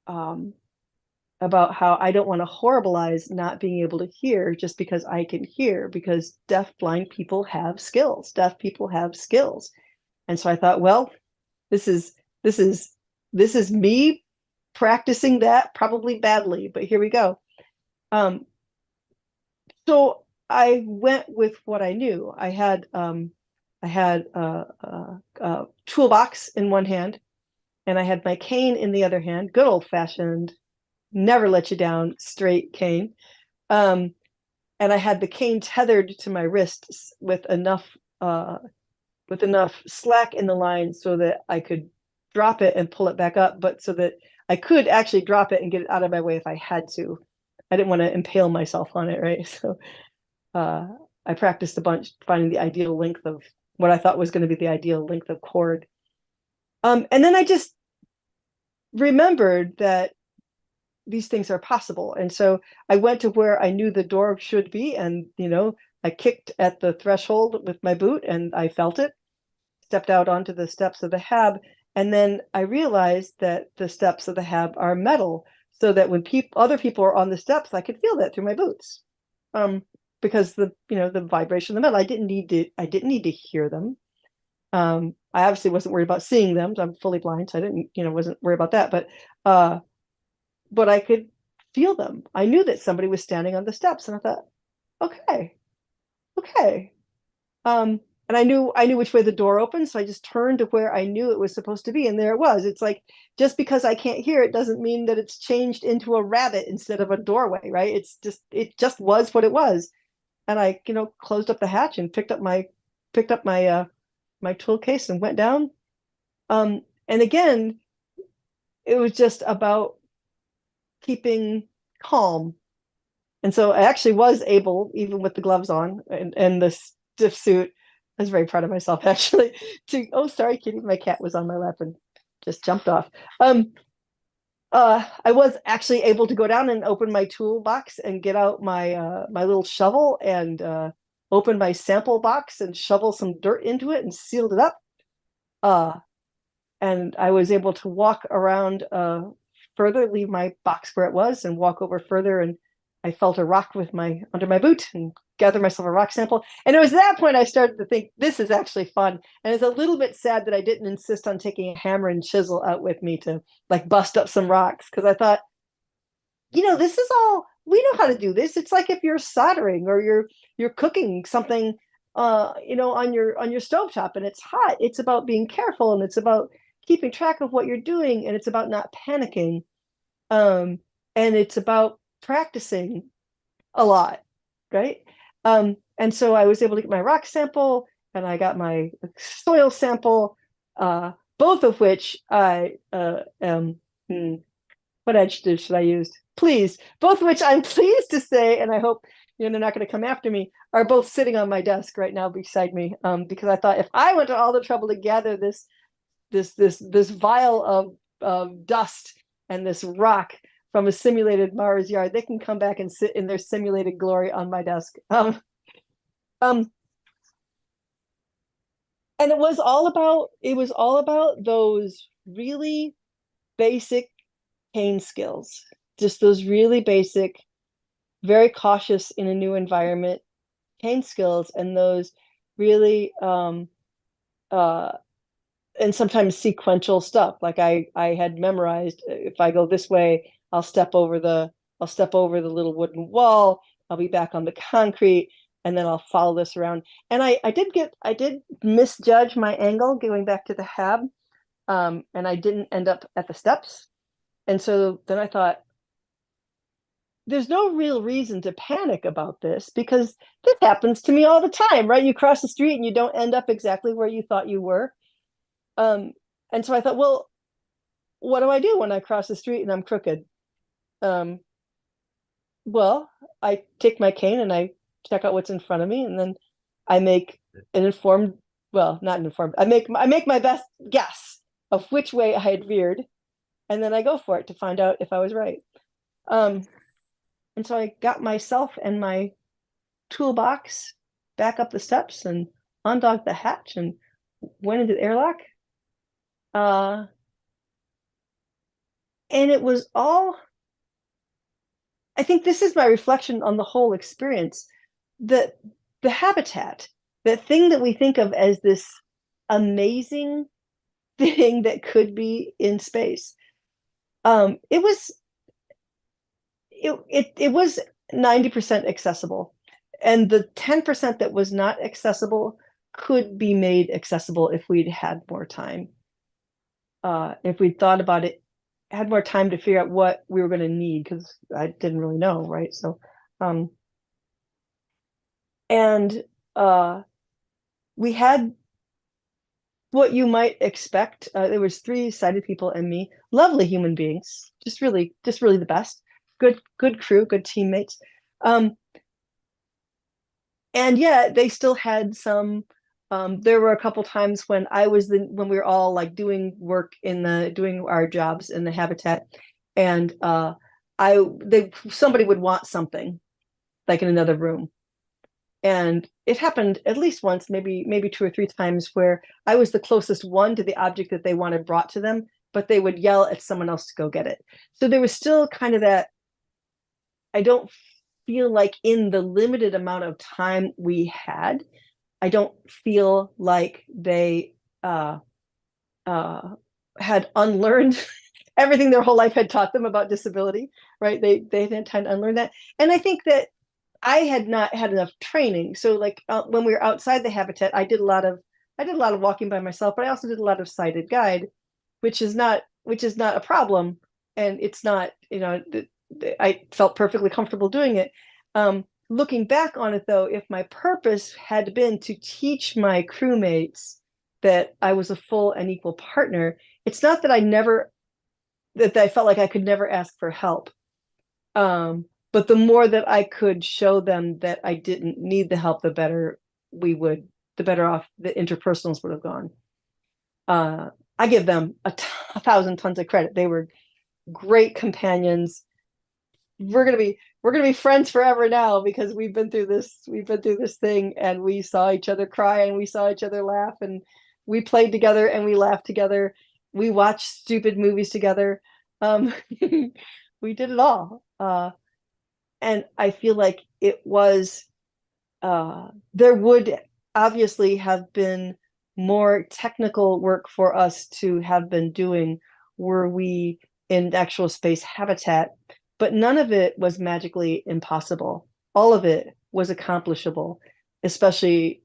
Speaker 2: um, about how I don't want to horribilize not being able to hear just because I can hear, because deaf blind people have skills. Deaf people have skills. And so I thought, well, this is me practicing that, probably badly, but here we go. So I went with what I knew. I had a toolbox in one hand, and I had my cane in the other hand. Good old fashioned, never let you down, straight cane. And I had the cane tethered to my wrist with enough slack in the line so that I could drop it and pull it back up, but so that I could actually drop it and get it out of my way if I had to. I didn't want to impale myself on it, right? So uh, I practiced a bunch finding the ideal length of what I thought was going to be the ideal length of cord. And then I just remembered that these things are possible. And so I went to where I knew the door should be, and I kicked at the threshold with my boot and I felt it, stepped out onto the steps of the hab, and then I realized that the steps of the hab are metal, so that when other people are on the steps, I could feel that through my boots. Um, because the vibration of the metal, I didn't need to hear them. I obviously wasn't worried about seeing them. I'm fully blind, so I didn't, wasn't worried about that. Uh, but I could feel them. I knew that somebody was standing on the steps, and I thought, okay, okay. And I knew which way the door opened, so I just turned to where I knew it was supposed to be, and there it was. It's like, just because I can't hear it doesn't mean that it's changed into a rabbit instead of a doorway, right? It just was what it was. And I, closed up the hatch and picked up my my tool case and went down. And again, it was just about keeping calm. And so I actually was able, even with the gloves on and the stiff suit, I was very proud of myself actually. Oh, sorry, Kitty, my cat was on my lap and just jumped off. I was actually able to go down and open my toolbox and get out my little shovel and open my sample box and shovel some dirt into it and sealed it up. Uh, and I was able to walk around further, leave my box where it was, and walk over further. And I felt a rock with my under my boot and gathered myself a rock sample. And it was that point I started to think this is actually fun. And it's a little bit sad that I didn't insist on taking a hammer and chisel out with me to like bust up some rocks, because I thought, this is all we know how to do this. It's like if you're soldering or you're cooking something on your stovetop and it's hot. It's about being careful, and it's about keeping track of what you're doing, and it's about not panicking. Um, and it's about practicing a lot, right? And so I was able to get my rock sample and I got my soil sample, both of which I what adjective should I use? Please, both of which I'm pleased to say, and I hope they're not going to come after me, are both sitting on my desk right now beside me. Because I thought if I went to all the trouble to gather this vial of dust and this rock from a simulated Mars yard, they can come back and sit in their simulated glory on my desk. Um, and it was all about those really basic cane skills, just those really basic, very cautious in a new environment cane skills, and those really uh and sometimes sequential stuff. Like I had memorized, if I go this way, I'll step over the little wooden wall, I'll be back on the concrete, and then I'll follow this around. And I did misjudge my angle going back to the hab, and I didn't end up at the steps. And so then I thought, there's no real reason to panic about this, because this happens to me all the time, right? You cross the street and you don't end up exactly where you thought you were. Um, and so I thought, well, what do I do when I cross the street and I'm crooked? Um, well, I take my cane and I check out what's in front of me, and then I make an informed, well, not an informed, I make my best guess of which way I had veered, and then I go for it to find out if I was right. Um, and so I got myself and my toolbox back up the steps and undocked the hatch and went into the airlock. Uh, and it was all, I think this is my reflection on the whole experience. The the habitat, the thing that we think of as this amazing thing that could be in space. It was 90% accessible. And the 10% that was not accessible could be made accessible if we'd had more time. If we'd thought about it, had more time to figure out what we were going to need, because I didn't really know, right? So, um, and we had what you might expect. There was three sighted people and me, lovely human beings, just really the best. Good crew, good teammates. Um, and yeah, they still had some. There were a couple times when when we were all like doing our jobs in the habitat, and somebody would want something like in another room, and it happened at least once, maybe two or three times, where I was the closest one to the object that they wanted brought to them, but they would yell at someone else to go get it. So there was still kind of that. I don't feel like in the limited amount of time we had, I don't feel like they uh, had unlearned everything their whole life had taught them about disability, right? They had time to unlearn that, and I think that I had not had enough training. So like when we were outside the habitat, I did a lot of walking by myself, but I also did a lot of sighted guide, which is not a problem, and it's not, I felt perfectly comfortable doing it. Looking back on it though, if my purpose had been to teach my crewmates that I was a full and equal partner, it's not that I felt like I could never ask for help. But the more that I could show them that I didn't need the help, the better off the interpersonals would have gone. Uh, I give them a thousand tons of credit. They were great companions. We're gonna be friends forever now because we've been through this thing, and we saw each other cry and we saw each other laugh, and we played together and we laughed together. We watched stupid movies together. Um, we did it all. And I feel like there would obviously have been more technical work for us to have been doing were we in actual space habitat, but none of it was magically impossible. All of it was accomplishable, especially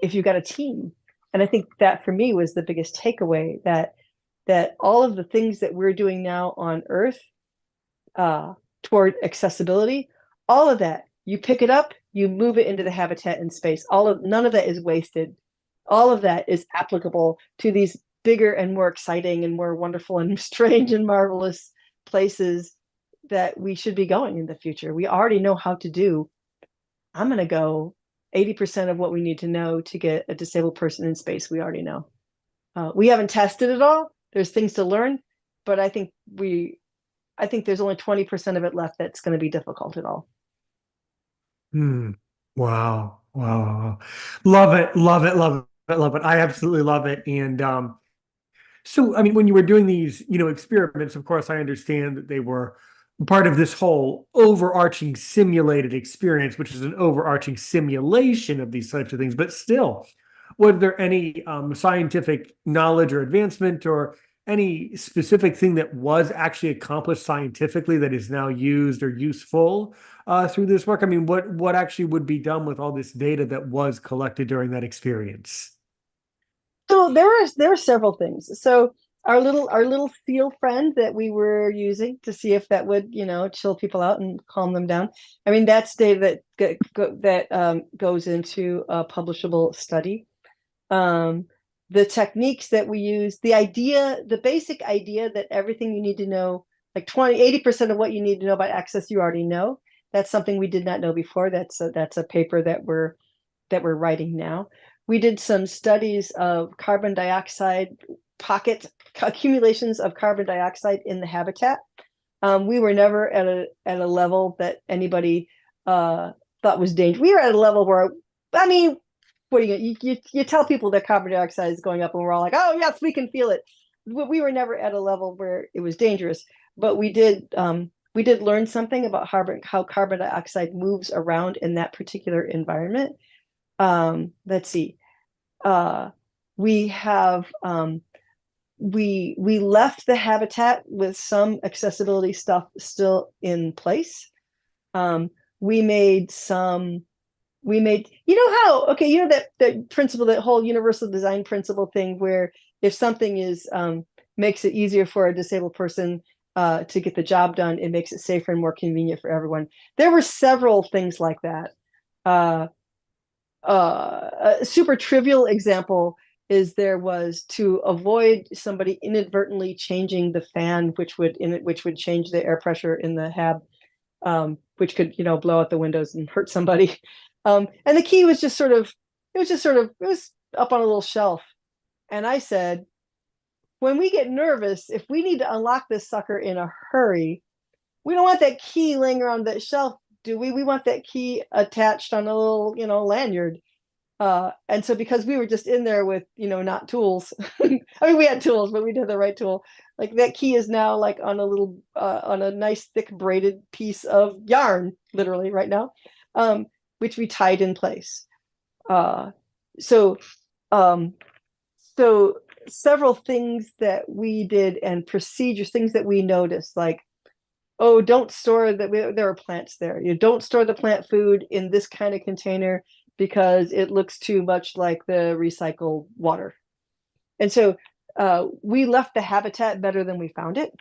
Speaker 2: if you got a team. And I think that for me was the biggest takeaway, that all of the things that we're doing now on Earth uh, toward accessibility, all of that, you pick it up, you move it into the habitat in space. None of that is wasted. All of that is applicable to these bigger and more exciting and more wonderful and strange and marvelous places that we should be going in the future. We already know how to do. I'm going to go 80% of what we need to know to get a disabled person in space. We already know. We haven't tested it all. There's things to learn, but I think there's only 20% of it left that's going to be difficult at all.
Speaker 1: Hmm. Wow. Wow. Love it. Love it. Love it. Love it. I absolutely love it. And so, I mean, when you were doing these, experiments, of course, I understand that they were part of this whole overarching simulated experience, which is an overarching simulation of these types of things. But still, was there any scientific knowledge or advancement or any specific thing that was actually accomplished scientifically that is now used or useful through this work? I mean, what actually would be done with all this data that was collected during that experience?
Speaker 2: So there were several things. So our little seal friend that we were using to see if that would, chill people out and calm them down. I mean, that's data that goes into a publishable study. Um, the techniques that we use, the basic idea that everything you need to know, like 80% of what you need to know about access, you already know. That's something we did not know before. That's a paper that we're writing now. We did some studies of carbon dioxide accumulations of carbon dioxide in the habitat. We were never at a level that anybody thought was dangerous. We were at a level where, I mean, what do you tell people that carbon dioxide is going up, and we're all like, oh yes, we can feel it. We were never at a level where it was dangerous, but we did learn something about how carbon dioxide moves around in that particular environment. Let's see. Uh, we have we left the habitat with some accessibility stuff still in place. Um, we made some we made that principle, that whole universal design principle thing, where if something is makes it easier for a disabled person to get the job done, it makes it safer and more convenient for everyone. There were several things like that. A super trivial example is there was to avoid somebody inadvertently changing the fan, which would change the air pressure in the hab, which could blow out the windows and hurt somebody. And the key was just sort of it was up on a little shelf, and I said, when we get nervous, if we need to unlock this sucker in a hurry, we don't want that key laying around that shelf, do we? We want that key attached on a little, lanyard. And so because we were just in there with, not tools, I mean, we had tools, but we did the right tool. Like that key is now like on a little, on a nice thick braided piece of yarn, literally right now, which we tied in place. Uh, so, um, so several things that we did and procedures, things that we noticed, like, oh, don't store that. There are plants there. You don't store the plant food in this kind of container because it looks too much like the recycled water. And so we left the habitat better than we found it,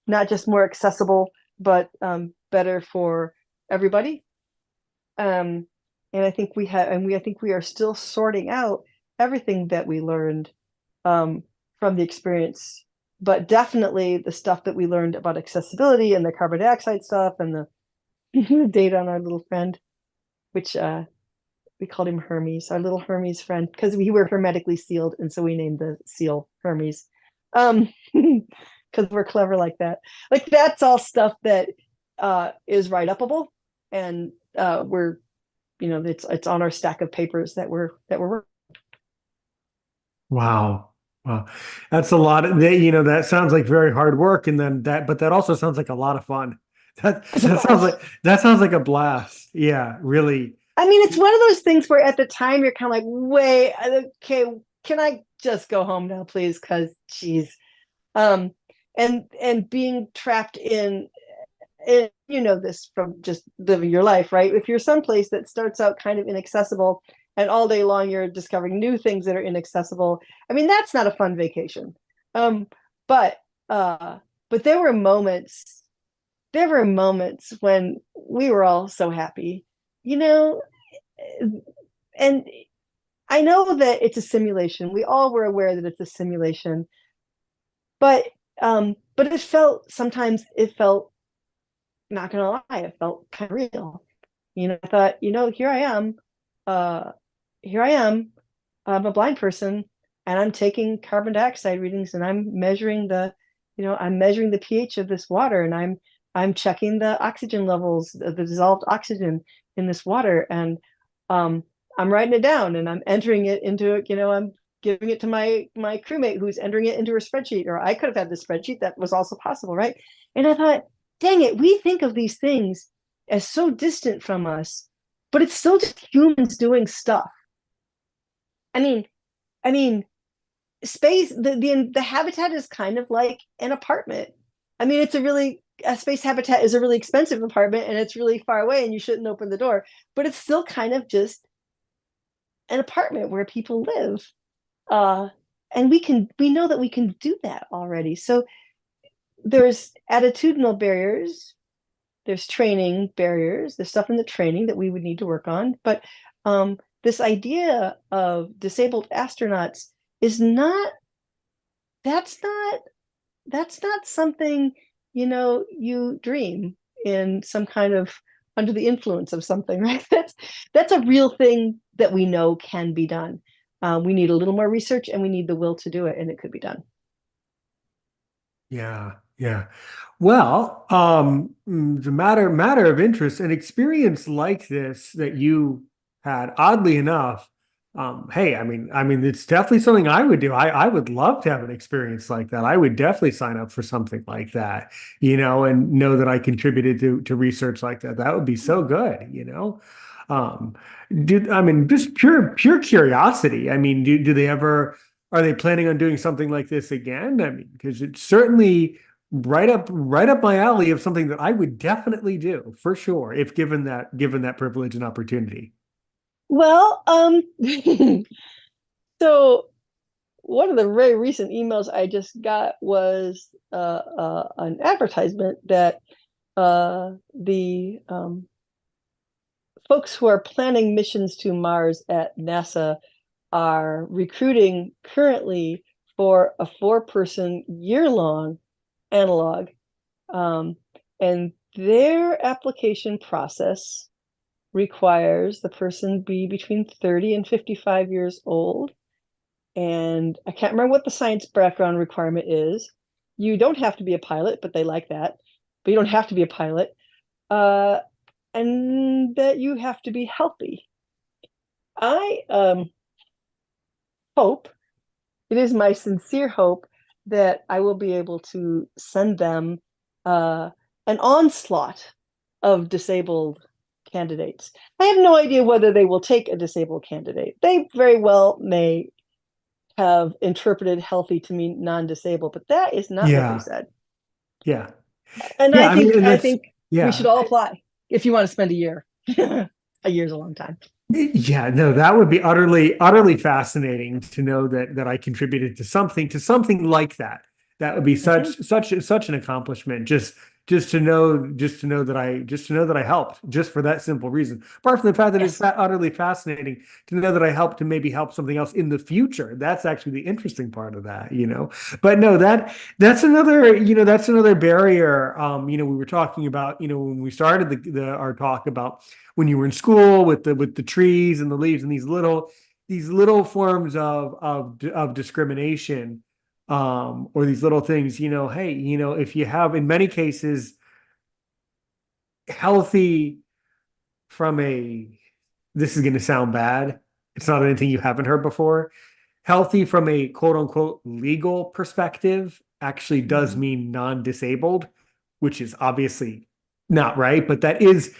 Speaker 2: not just more accessible, but better for everybody. And I think I think we are still sorting out everything that we learned from the experience, but definitely the stuff that we learned about accessibility and the carbon dioxide stuff and the data on our little friend, which we called him Hermes, our little Hermes friend, because we were hermetically sealed, and so we named the seal Hermes, because we're clever like that. Like that's all stuff that is write upable, and we're it's on our stack of papers that we're.
Speaker 1: Wow. Wow. That's a lot of that sounds like very hard work and then but that also sounds like a lot of fun. That sounds like a blast. Yeah, really.
Speaker 2: I mean, it's one of those things where at the time you're kind of like, wait, okay, can I just go home now, please? Because, geez, um, and being trapped in, this from just living your life, right? If you're someplace that starts out kind of inaccessible, and all day long you're discovering new things that are inaccessible, I mean, that's not a fun vacation. Um, but but there were moments when we were all so happy, you know and I know that it's a simulation. We all were aware that it's a simulation, but it felt, not gonna lie, it felt kind of real. I thought, uh, here I am, I'm a blind person, and I'm taking carbon dioxide readings, and I'm measuring the pH of this water, and I'm checking the oxygen levels, the dissolved oxygen in this water, and um, I'm writing it down, and I'm entering it into, I'm giving it to my crewmate who's entering it into her spreadsheet, or I could have had this spreadsheet. That was also possible, right? And I thought, dang it, we think of these things as so distant from us, but it's still just humans doing stuff. I mean, I mean, space, the habitat is kind of like an apartment. I mean, a space habitat is a really expensive apartment, and it's really far away, and you shouldn't open the door, but it's still kind of just an apartment where people live. Uh, and we know that we can do that already. So there's attitudinal barriers, there's training barriers, there's stuff in the training that we would need to work on. But this idea of disabled astronauts is not, that's not, that's not something, you dream in some kind of under the influence of something, right? That's a real thing that we know can be done. We need a little more research, and we need the will to do it, and it could be done.
Speaker 1: Yeah, yeah. Well, the matter of interest, an experience like this that you had, oddly enough, hey, I mean, it's definitely something I would do. I would love to have an experience like that. I would definitely sign up for something like that, and know that I contributed to research like that. That would be so good. Um, I mean, just pure curiosity. I mean, do they ever? Are they planning on doing something like this again? I mean, because it's certainly right up my alley of something that I would definitely do for sure if given that privilege and opportunity.
Speaker 2: Well, so one of the very recent emails I just got was an advertisement that the folks who are planning missions to Mars at NASA are recruiting currently for a 4-person year-long analog. And their application process requires the person be between 30 and 55 years old. And I can't remember what the science background requirement is. You don't have to be a pilot, but they like that. But you don't have to be a pilot. And that you have to be healthy. I hope, it is my sincere hope that I will be able to send them an onslaught of disabled candidates. I have no idea whether they will take a disabled candidate. They very well may have interpreted healthy to mean non-disabled, but that is not what they
Speaker 1: Yeah.
Speaker 2: said.
Speaker 1: Yeah.
Speaker 2: And
Speaker 1: Yeah. I mean, and
Speaker 2: I
Speaker 1: that's,
Speaker 2: think we should
Speaker 1: yeah.
Speaker 2: all apply if you want to spend a year. A year's a long time.
Speaker 1: Yeah, no, that would be utterly fascinating to know that I contributed to something like that. That would be
Speaker 2: Mm-hmm.
Speaker 1: such an accomplishment. Just to know that I helped, just for that simple reason. Apart from the fact that it's
Speaker 2: Yes.
Speaker 1: utterly fascinating to know that I helped to maybe help something else in the future. That's actually the interesting part of that, you know. But no, that's another barrier. We were talking about, when we started our talk about when you were in school with the trees and the leaves and these little forms of discrimination, or these little things, hey, if you have, in many cases, healthy from a, this is going to sound bad, it's not anything you haven't heard before, healthy from a quote unquote legal perspective actually does
Speaker 2: Mm-hmm.
Speaker 1: mean non-disabled, which is obviously not right, but that is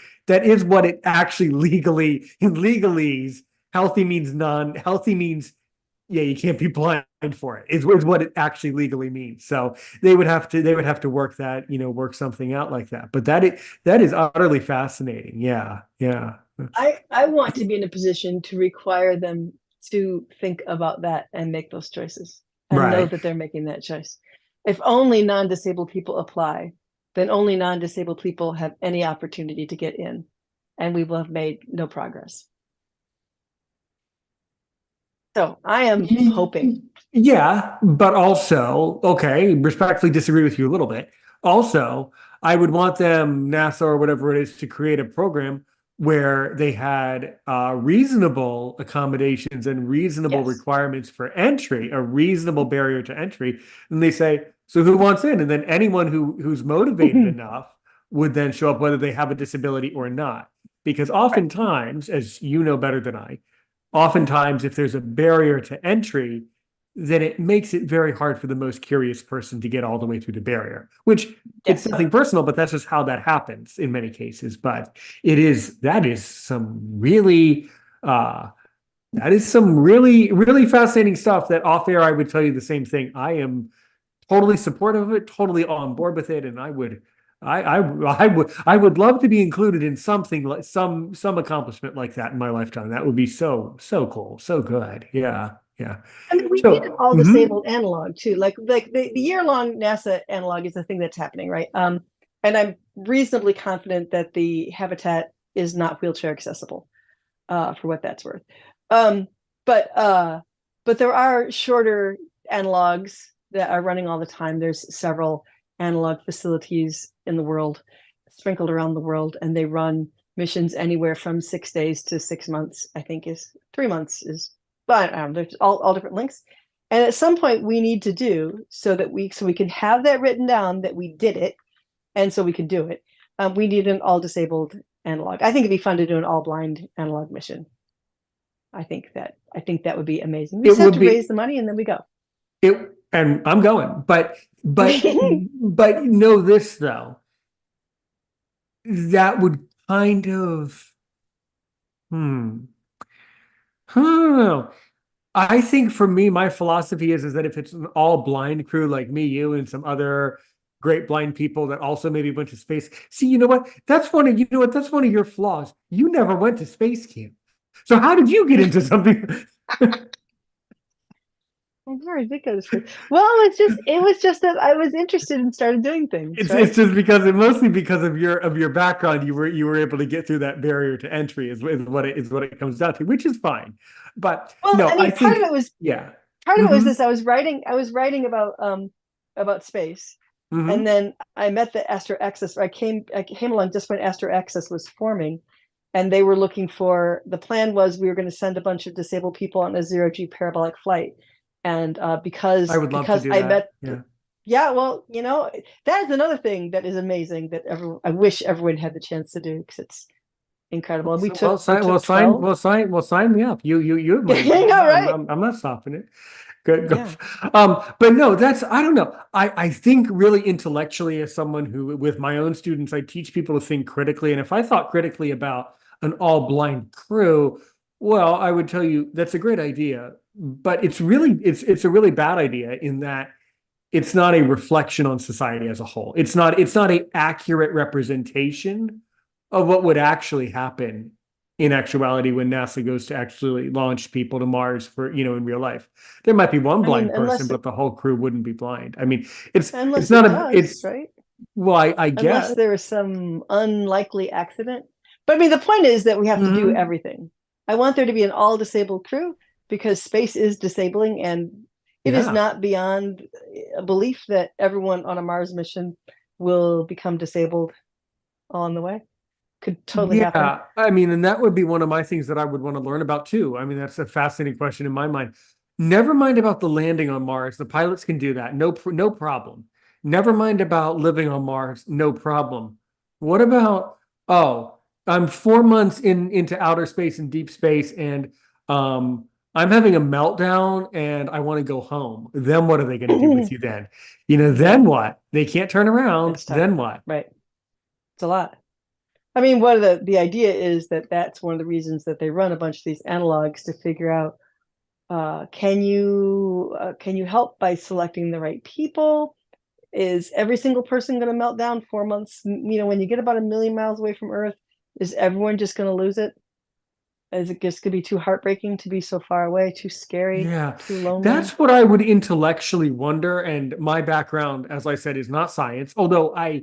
Speaker 1: what it actually legally, in legalese, healthy means, yeah, you can't be blind for it, is what it actually legally means. So they would have to work something out like that. But that is utterly fascinating. Yeah, yeah.
Speaker 2: I want to be in a position to require them to think about that and make those choices and know
Speaker 1: Right.
Speaker 2: that they're making that choice. If only non-disabled people apply, then only non-disabled people have any opportunity to get in, and we will have made no progress. So I am hoping.
Speaker 1: Yeah, but also, okay, respectfully disagree with you a little bit. Also, I would want them, NASA or whatever it is, to create a program where they had reasonable accommodations and reasonable
Speaker 2: Yes.
Speaker 1: requirements for entry, a reasonable barrier to entry. And they say, so who wants in? And then anyone who's motivated enough would then show up, whether they have a disability or not. Because
Speaker 2: Right.
Speaker 1: oftentimes, as you know better than I, oftentimes if there's a barrier to entry, then it makes it very hard for the most curious person to get all the way through the barrier, which, it's
Speaker 2: Yes.
Speaker 1: nothing personal, but that's just how that happens in many cases. But that is uh some really, really fascinating stuff that off air I would tell you the same thing. I am totally supportive of it, totally on board with it, and I would love to be included in something like some accomplishment like that in my lifetime. That would be so cool, so good. Yeah, yeah.
Speaker 2: I mean, we need an
Speaker 1: So,
Speaker 2: all disabled analog too. Like the year long NASA analog is the thing that's happening, right? And I'm reasonably confident that the habitat is not wheelchair accessible, for what that's worth. Um, but uh, but there are shorter analogs that are running all the time. There's several analog facilities in the world, sprinkled around the world, and they run missions anywhere from 6 days to 6 months. I think is 3 months is, but there's all different lengths. And at some point, we need to do so we can have that written down that we did it, and so we can do it. We need an all disabled analog. I think it'd be fun to do an all blind analog mission. I think that would be amazing. We
Speaker 1: it
Speaker 2: just have
Speaker 1: would
Speaker 2: to raise
Speaker 1: be
Speaker 2: the money and then we go.
Speaker 1: and I'm going, but know this though, that would kind of, hmm, I don't know. I think for me, my philosophy is that if it's an all blind crew like me, you, and some other great blind people that also maybe went to space. See, that's one of your flaws. You never went to space camp. So how did you get into something?
Speaker 2: I'm sorry, I did go to space. Well, it was just that I was interested and started doing things,
Speaker 1: It's
Speaker 2: right?
Speaker 1: just because mostly because of your background, you were able to get through that barrier to entry is what it comes down to, which is fine. But
Speaker 2: Well,
Speaker 1: no,
Speaker 2: I
Speaker 1: I
Speaker 2: mean,
Speaker 1: think yeah.
Speaker 2: part of it was
Speaker 1: Hmm.
Speaker 2: this. I was writing about space, and
Speaker 1: Hmm.
Speaker 2: then I met the Astro Axis. I came along just when Astro Axis was forming, and they were looking for, the plan was we were going to send a bunch of disabled people on a zero G parabolic flight, and
Speaker 1: I would love to
Speaker 2: because
Speaker 1: do
Speaker 2: I
Speaker 1: that.
Speaker 2: met,
Speaker 1: Yeah.
Speaker 2: yeah, well, that is another thing that is amazing that I wish everyone had the chance to do, because it's incredible. And we took 12.
Speaker 1: Sign me up. You have my
Speaker 2: You
Speaker 1: email.
Speaker 2: know, right?
Speaker 1: I'm not stopping it. Go.
Speaker 2: Yeah.
Speaker 1: But no, I don't know. I think really intellectually, as someone who, with my own students, I teach people to think critically. And if I thought critically about an all blind crew, well, I would tell you that's a great idea, but it's a really bad idea in that it's not a reflection on society as a whole. It's not a accurate representation of what would actually happen in actuality when NASA goes to actually launch people to Mars for, in real life. There might be one
Speaker 2: I mean,
Speaker 1: blind person, but the whole crew wouldn't be blind. I mean, it's
Speaker 2: unless
Speaker 1: not
Speaker 2: it
Speaker 1: a
Speaker 2: does,
Speaker 1: it's
Speaker 2: right?
Speaker 1: well, I
Speaker 2: Unless
Speaker 1: guess.
Speaker 2: there is some unlikely accident. But I mean, the point is that we have to do
Speaker 1: Hmm.
Speaker 2: everything. I want there to be an all disabled crew, because space is disabling, and it is
Speaker 1: Yeah.
Speaker 2: not beyond a belief that everyone on a Mars mission will become disabled along the way. Could totally happen.
Speaker 1: Yeah, I mean, and that would be one of my things that I would want to learn about too. I mean, that's a fascinating question in my mind. Never mind about the landing on Mars. The pilots can do that. No problem. Never mind about living on Mars. No problem. What about, oh, I'm 4 months into outer space and deep space, and I'm having a meltdown and I want to go home. Then what are they going to do with you then?
Speaker 2: Yeah,
Speaker 1: Then what? They can't turn around.
Speaker 2: it's tough.
Speaker 1: Then what?
Speaker 2: Right. It's a lot. I mean, one of the idea is that that's one of the reasons that they run a bunch of these analogs, to figure out, can you help by selecting the right people? Is every single person going to melt down 4 months? When you get about 1 million miles away from Earth, is everyone just going to lose it? Is it just going to be too heartbreaking to be so far away, too scary,
Speaker 1: Yeah,
Speaker 2: too lonely?
Speaker 1: that's what I would intellectually wonder. And my background, as I said, is not science, although I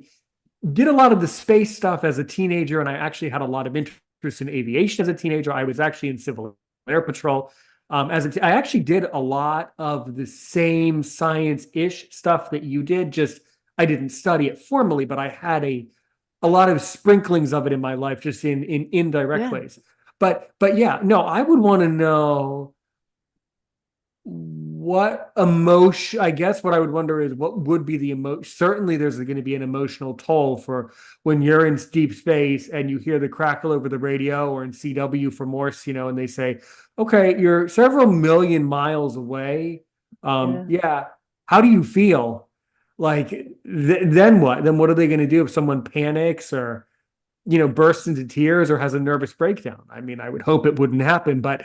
Speaker 1: did a lot of the space stuff as a teenager, and I actually had a lot of interest in aviation as a teenager. I was actually in Civil Air Patrol. I actually did a lot of the same science-ish stuff that you did. Just I didn't study it formally, but I had a lot of sprinklings of it in my life, just in indirect
Speaker 2: Yeah.
Speaker 1: ways. But yeah, no, I would want to know what emotion. I guess what I would wonder is what would be the emotion. Certainly there's going to be an emotional toll for when you're in deep space and you hear the crackle over the radio, or in CW for Morse, and they say, okay, you're several million miles away.
Speaker 2: Yeah.
Speaker 1: Yeah, how do you feel? Like then what? Then what are they going to do if someone panics, or bursts into tears, or has a nervous breakdown? I mean, I would hope it wouldn't happen, but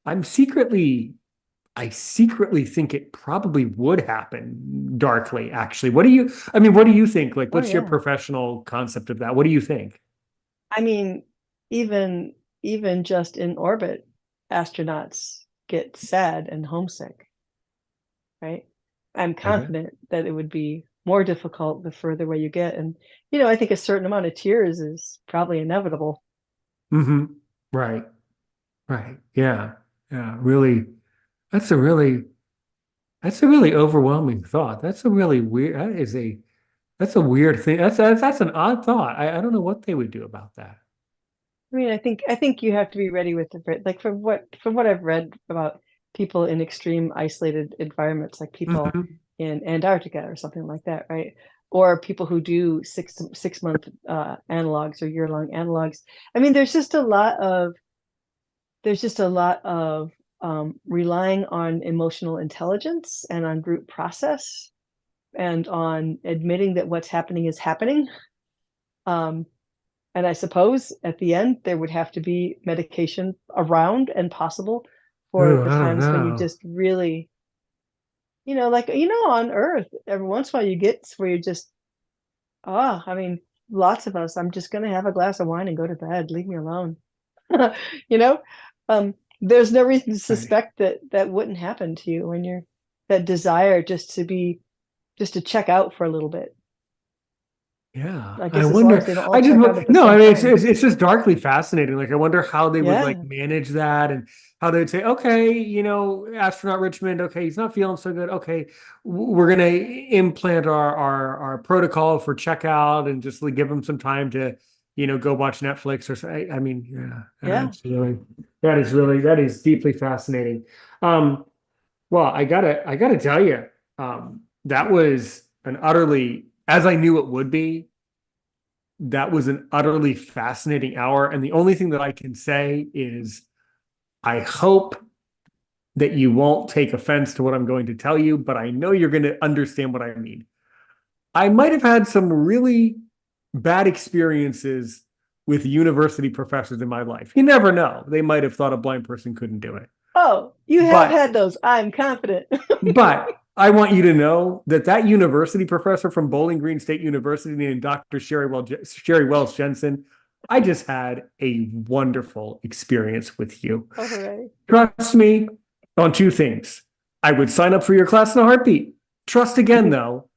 Speaker 1: I'm secretly I secretly think it probably would happen darkly, actually. What do you think? Like,
Speaker 2: Oh
Speaker 1: what's your
Speaker 2: yeah.
Speaker 1: professional concept of that? What do you think?
Speaker 2: I mean, even even just in orbit, astronauts get sad and homesick, right? I'm
Speaker 1: Okay.
Speaker 2: confident that it would be more difficult the further away you get. And, I think a certain amount of tears is probably inevitable.
Speaker 1: Hmm. Right. Right. Yeah. Yeah. Really, that's a really, that's a really overwhelming thought. That's a weird thing. That's an odd thought. I don't know what they would do about that.
Speaker 2: I mean, I think you have to be ready with the, like, from what I've read about people in extreme isolated environments, like people
Speaker 1: Hmm.
Speaker 2: in Antarctica or something like that, right? Or people who do 6 month analogs or year long analogs. I mean, there's just a lot of relying on emotional intelligence and on group process and on admitting that what's happening is happening. Um, and I suppose at the end, there would have to be medication around and possible for
Speaker 1: Ooh,
Speaker 2: the
Speaker 1: I don't
Speaker 2: times when you
Speaker 1: know.
Speaker 2: just really, like, on Earth, every once in a while you get where you're just, I mean, lots of us, I'm just going to have a glass of wine and go to bed. Leave me alone. you know, um, there's no reason to
Speaker 1: Right.
Speaker 2: suspect that that wouldn't happen to you when you're that desire just to check out for a little bit.
Speaker 1: Yeah,
Speaker 2: I
Speaker 1: I
Speaker 2: guess as long as
Speaker 1: wonder.
Speaker 2: they don't all
Speaker 1: I just
Speaker 2: check out at the
Speaker 1: no. I
Speaker 2: same
Speaker 1: mean,
Speaker 2: time.
Speaker 1: it's just darkly fascinating. Like, I wonder how they would like
Speaker 2: Yeah,
Speaker 1: manage that, and how they would say, okay, astronaut Richmond. Okay, he's not feeling so good. Okay, we're gonna implant our protocol for checkout, and just like, give him some time to, go watch Netflix or something. I mean, yeah,
Speaker 2: yeah.
Speaker 1: that is deeply fascinating. Um, well, I gotta tell you, that was an utterly, as I knew it would be, that was an utterly fascinating hour. And the only thing that I can say is I hope that you won't take offense to what I'm going to tell you, but I know you're going to understand what I mean. I might have had some really bad experiences with university professors in my life. You never know. They might have thought a blind person couldn't do it.
Speaker 2: Oh, you have
Speaker 1: But
Speaker 2: had those. I'm confident.
Speaker 1: But I want you to know that that university professor from Bowling Green State University named Dr. Sheri Wells-Jensen, I just had a wonderful experience with you.
Speaker 2: Oh, hooray.
Speaker 1: Trust me on two things. I would sign up for your class in a heartbeat. Trust again, though,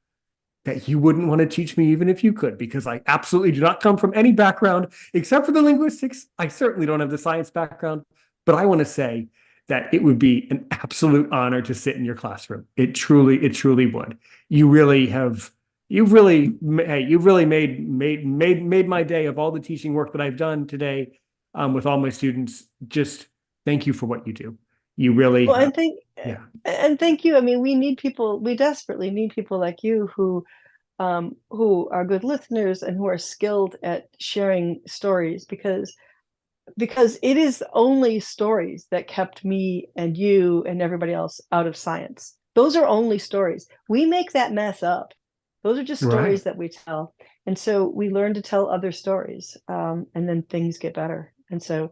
Speaker 1: that you wouldn't want to teach me even if you could, because I absolutely do not come from any background except for the linguistics. I certainly don't have the science background, but I want to say that it would be an absolute honor to sit in your classroom. It truly would. You really have, you've really made my day of all the teaching work that I've done today, with all my students. Just thank you for what you do. You really
Speaker 2: Well,
Speaker 1: have. Yeah.
Speaker 2: and thank you. I mean, we need people, we desperately need people like you who are good listeners and who are skilled at sharing stories, because it is only stories that kept me and you and everybody else out of science. Those are only stories. We make that mess up. Those are just
Speaker 1: Right.
Speaker 2: stories that we tell. And so we learn to tell other stories, and then things get better. And so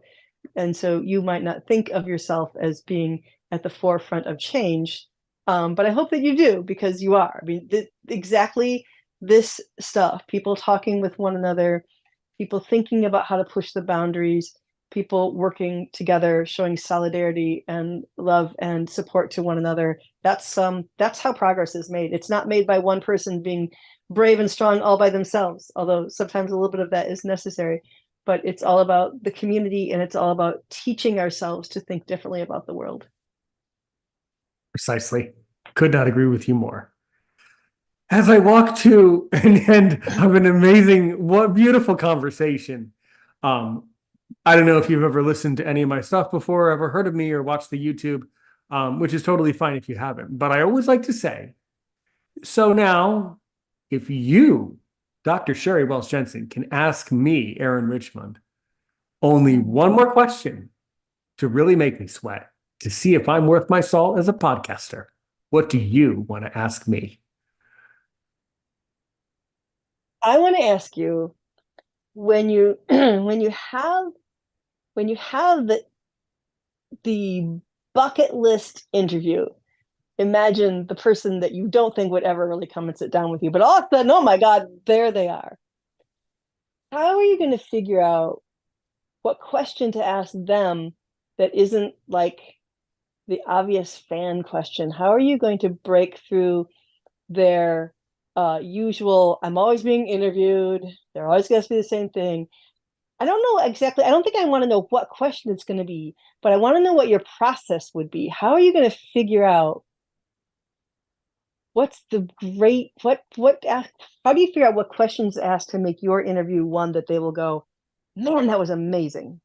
Speaker 2: you might not think of yourself as being at the forefront of change, but I hope that you do, because you are. I mean, exactly this stuff, people talking with one another, people thinking about how to push the boundaries, people working together, showing solidarity and love and support to one another. That's how progress is made. It's not made by one person being brave and strong all by themselves, although sometimes a little bit of that is necessary. But it's all about the community, and it's all about teaching ourselves to think differently about the world.
Speaker 1: Precisely. Could not agree with you more. As I walk to an end of an amazing, what beautiful conversation. Um, I don't know if you've ever listened to any of my stuff before, ever heard of me, or watched the YouTube, which is totally fine if you haven't. But I always like to say, so now, if you, Dr. Sheri Wells-Jensen, can ask me, Aaron Richmond, only one more question to really make me sweat, to see if I'm worth my salt as a podcaster, what do you want to ask me?
Speaker 2: I want to ask you, when you when you have the bucket list interview, imagine the person that you don't think would ever really come and sit down with you, but all of a sudden, oh my God, there they are. How are you going to figure out what question to ask them that isn't like the obvious fan question? How are you going to break through their usual, I'm always being interviewed, they're always going to be the same thing? I don't know exactly. I don't think I want to know what question it's going to be, but I want to know what your process would be. How are you going to figure out what's the great, how do you figure out what questions to ask to make your interview one that they will go, man, that was amazing?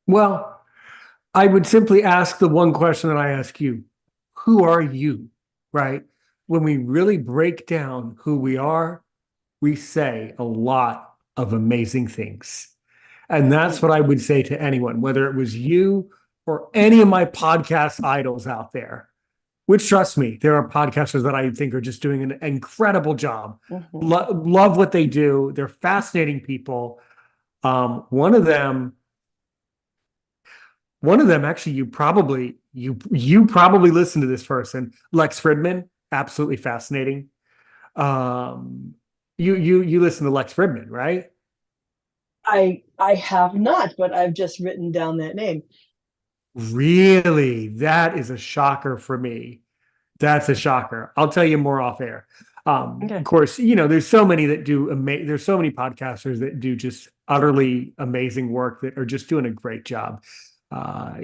Speaker 1: Well, I would simply ask the one question that I ask you. Who are you? Right? When we really break down who we are, we say a lot of amazing things. And that's
Speaker 2: Mm.
Speaker 1: what I would say to anyone, whether it was you or any of my podcast idols out there, which, trust me, there are podcasters that I think are just doing an incredible job.
Speaker 2: Mhm.
Speaker 1: Love what they do. They're fascinating people. One of them, actually, you probably listen to this person, Lex Fridman, absolutely fascinating. Um, you listen to Lex Fridman, right?
Speaker 2: I have not, but I've just written down that name.
Speaker 1: Really, that is a shocker for me. That's a shocker. I'll tell you more off air. Of
Speaker 2: Okay.
Speaker 1: course, there's so many that do there's so many podcasters that do just utterly amazing work that are just doing a great job. Lex,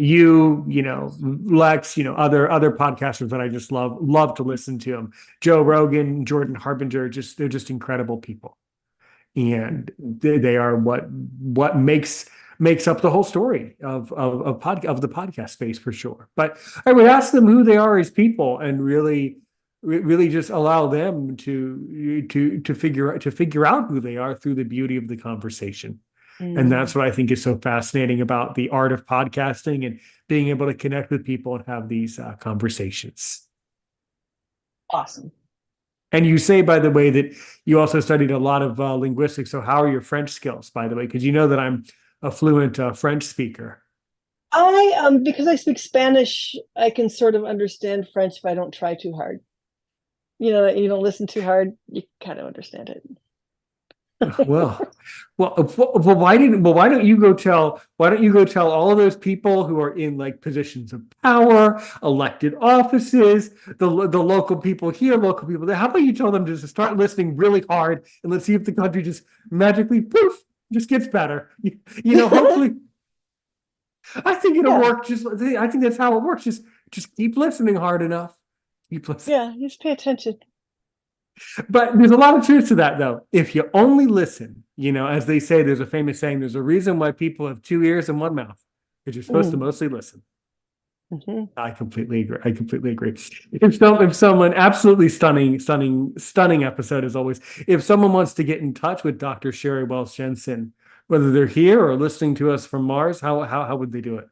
Speaker 1: other podcasters that I just love to listen to them. Joe Rogan, Jordan Harbinger, they're just incredible people, and they are what makes up the whole story of the podcast space for sure. But I would ask them who they are as people, and really just allow them to figure out who they are through the beauty of the conversation. And that's
Speaker 2: Mm,
Speaker 1: what I think is so fascinating about the art of podcasting and being able to connect with people and have these conversations.
Speaker 2: awesome.
Speaker 1: And you say, by the way, that you also studied a lot of linguistics. So how are your French skills, by the way? Because you know that I'm a fluent French speaker.
Speaker 2: Because I speak Spanish, I can sort of understand French if I don't try too hard. You don't listen too hard, you kind of understand it.
Speaker 1: Well, why don't you go tell all of those people who are in like positions of power, elected offices, the local people here, local people there. How about you tell them to just start listening really hard and let's see if the country just magically poof just gets better. Hopefully, I think it'll
Speaker 2: Yeah,
Speaker 1: work. I think that's how it works. Just keep listening hard enough. Keep listening.
Speaker 2: yeah, just pay attention.
Speaker 1: But there's a lot of truth to that, though. If you only listen, as they say, there's a famous saying, there's a reason why people have two ears and one mouth, because you're supposed to
Speaker 2: Mm,
Speaker 1: mostly listen.
Speaker 2: mhm.
Speaker 1: I completely agree. I completely agree. If someone absolutely stunning episode as always. If someone wants to get in touch with Dr. Sheri Wells-Jensen, whether they're here or listening to us from Mars, how would they do it?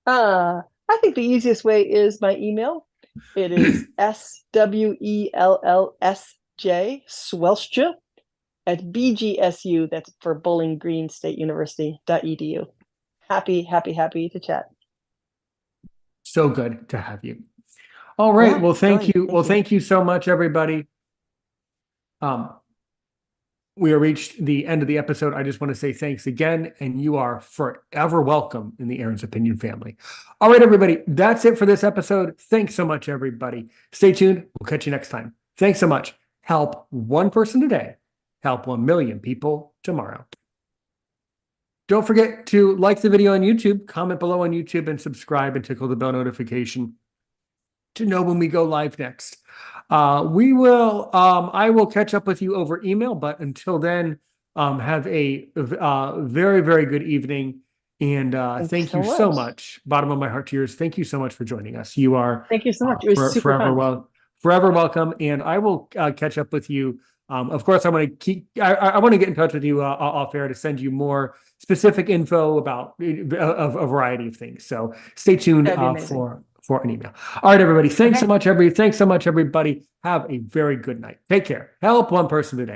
Speaker 2: I think the easiest way is my email. It is SWELLSJ at BGSU, that's for Bowling Green State University.edu. Happy to chat.
Speaker 1: So good to have you. All right.
Speaker 2: Yeah,
Speaker 1: Well, thank
Speaker 2: brilliant.
Speaker 1: you. Well,
Speaker 2: Thank you.
Speaker 1: thank you so much, everybody. Um, we have reached the end of the episode. I just want to say thanks again, and you are forever welcome in the Aaron's Opinion family. All right, everybody, that's it for this episode. Thanks so much, everybody. Stay tuned. We'll catch you next time. Thanks so much. Help one person today. Help 1 million people tomorrow. Don't forget to like the video on YouTube, comment below on YouTube, and subscribe and tickle the bell notification to know when we go live next. I will catch up with you over email, but until then, have a very, very good evening. And
Speaker 2: Thank you
Speaker 1: thank
Speaker 2: so
Speaker 1: you so
Speaker 2: much.
Speaker 1: much. Bottom of my heart to yours. Thank you so much for joining us. You are
Speaker 2: Thank you so much. It was super fun.
Speaker 1: forever welcome. And I will catch up with you. Of course, I want to get in touch with you off air to send you more specific info about a variety of things. So stay tuned
Speaker 2: That'd be amazing.
Speaker 1: for an email. All right, everybody. Thanks
Speaker 2: Okay.
Speaker 1: so much, everybody. Have a very good night. Take care. Help one person today.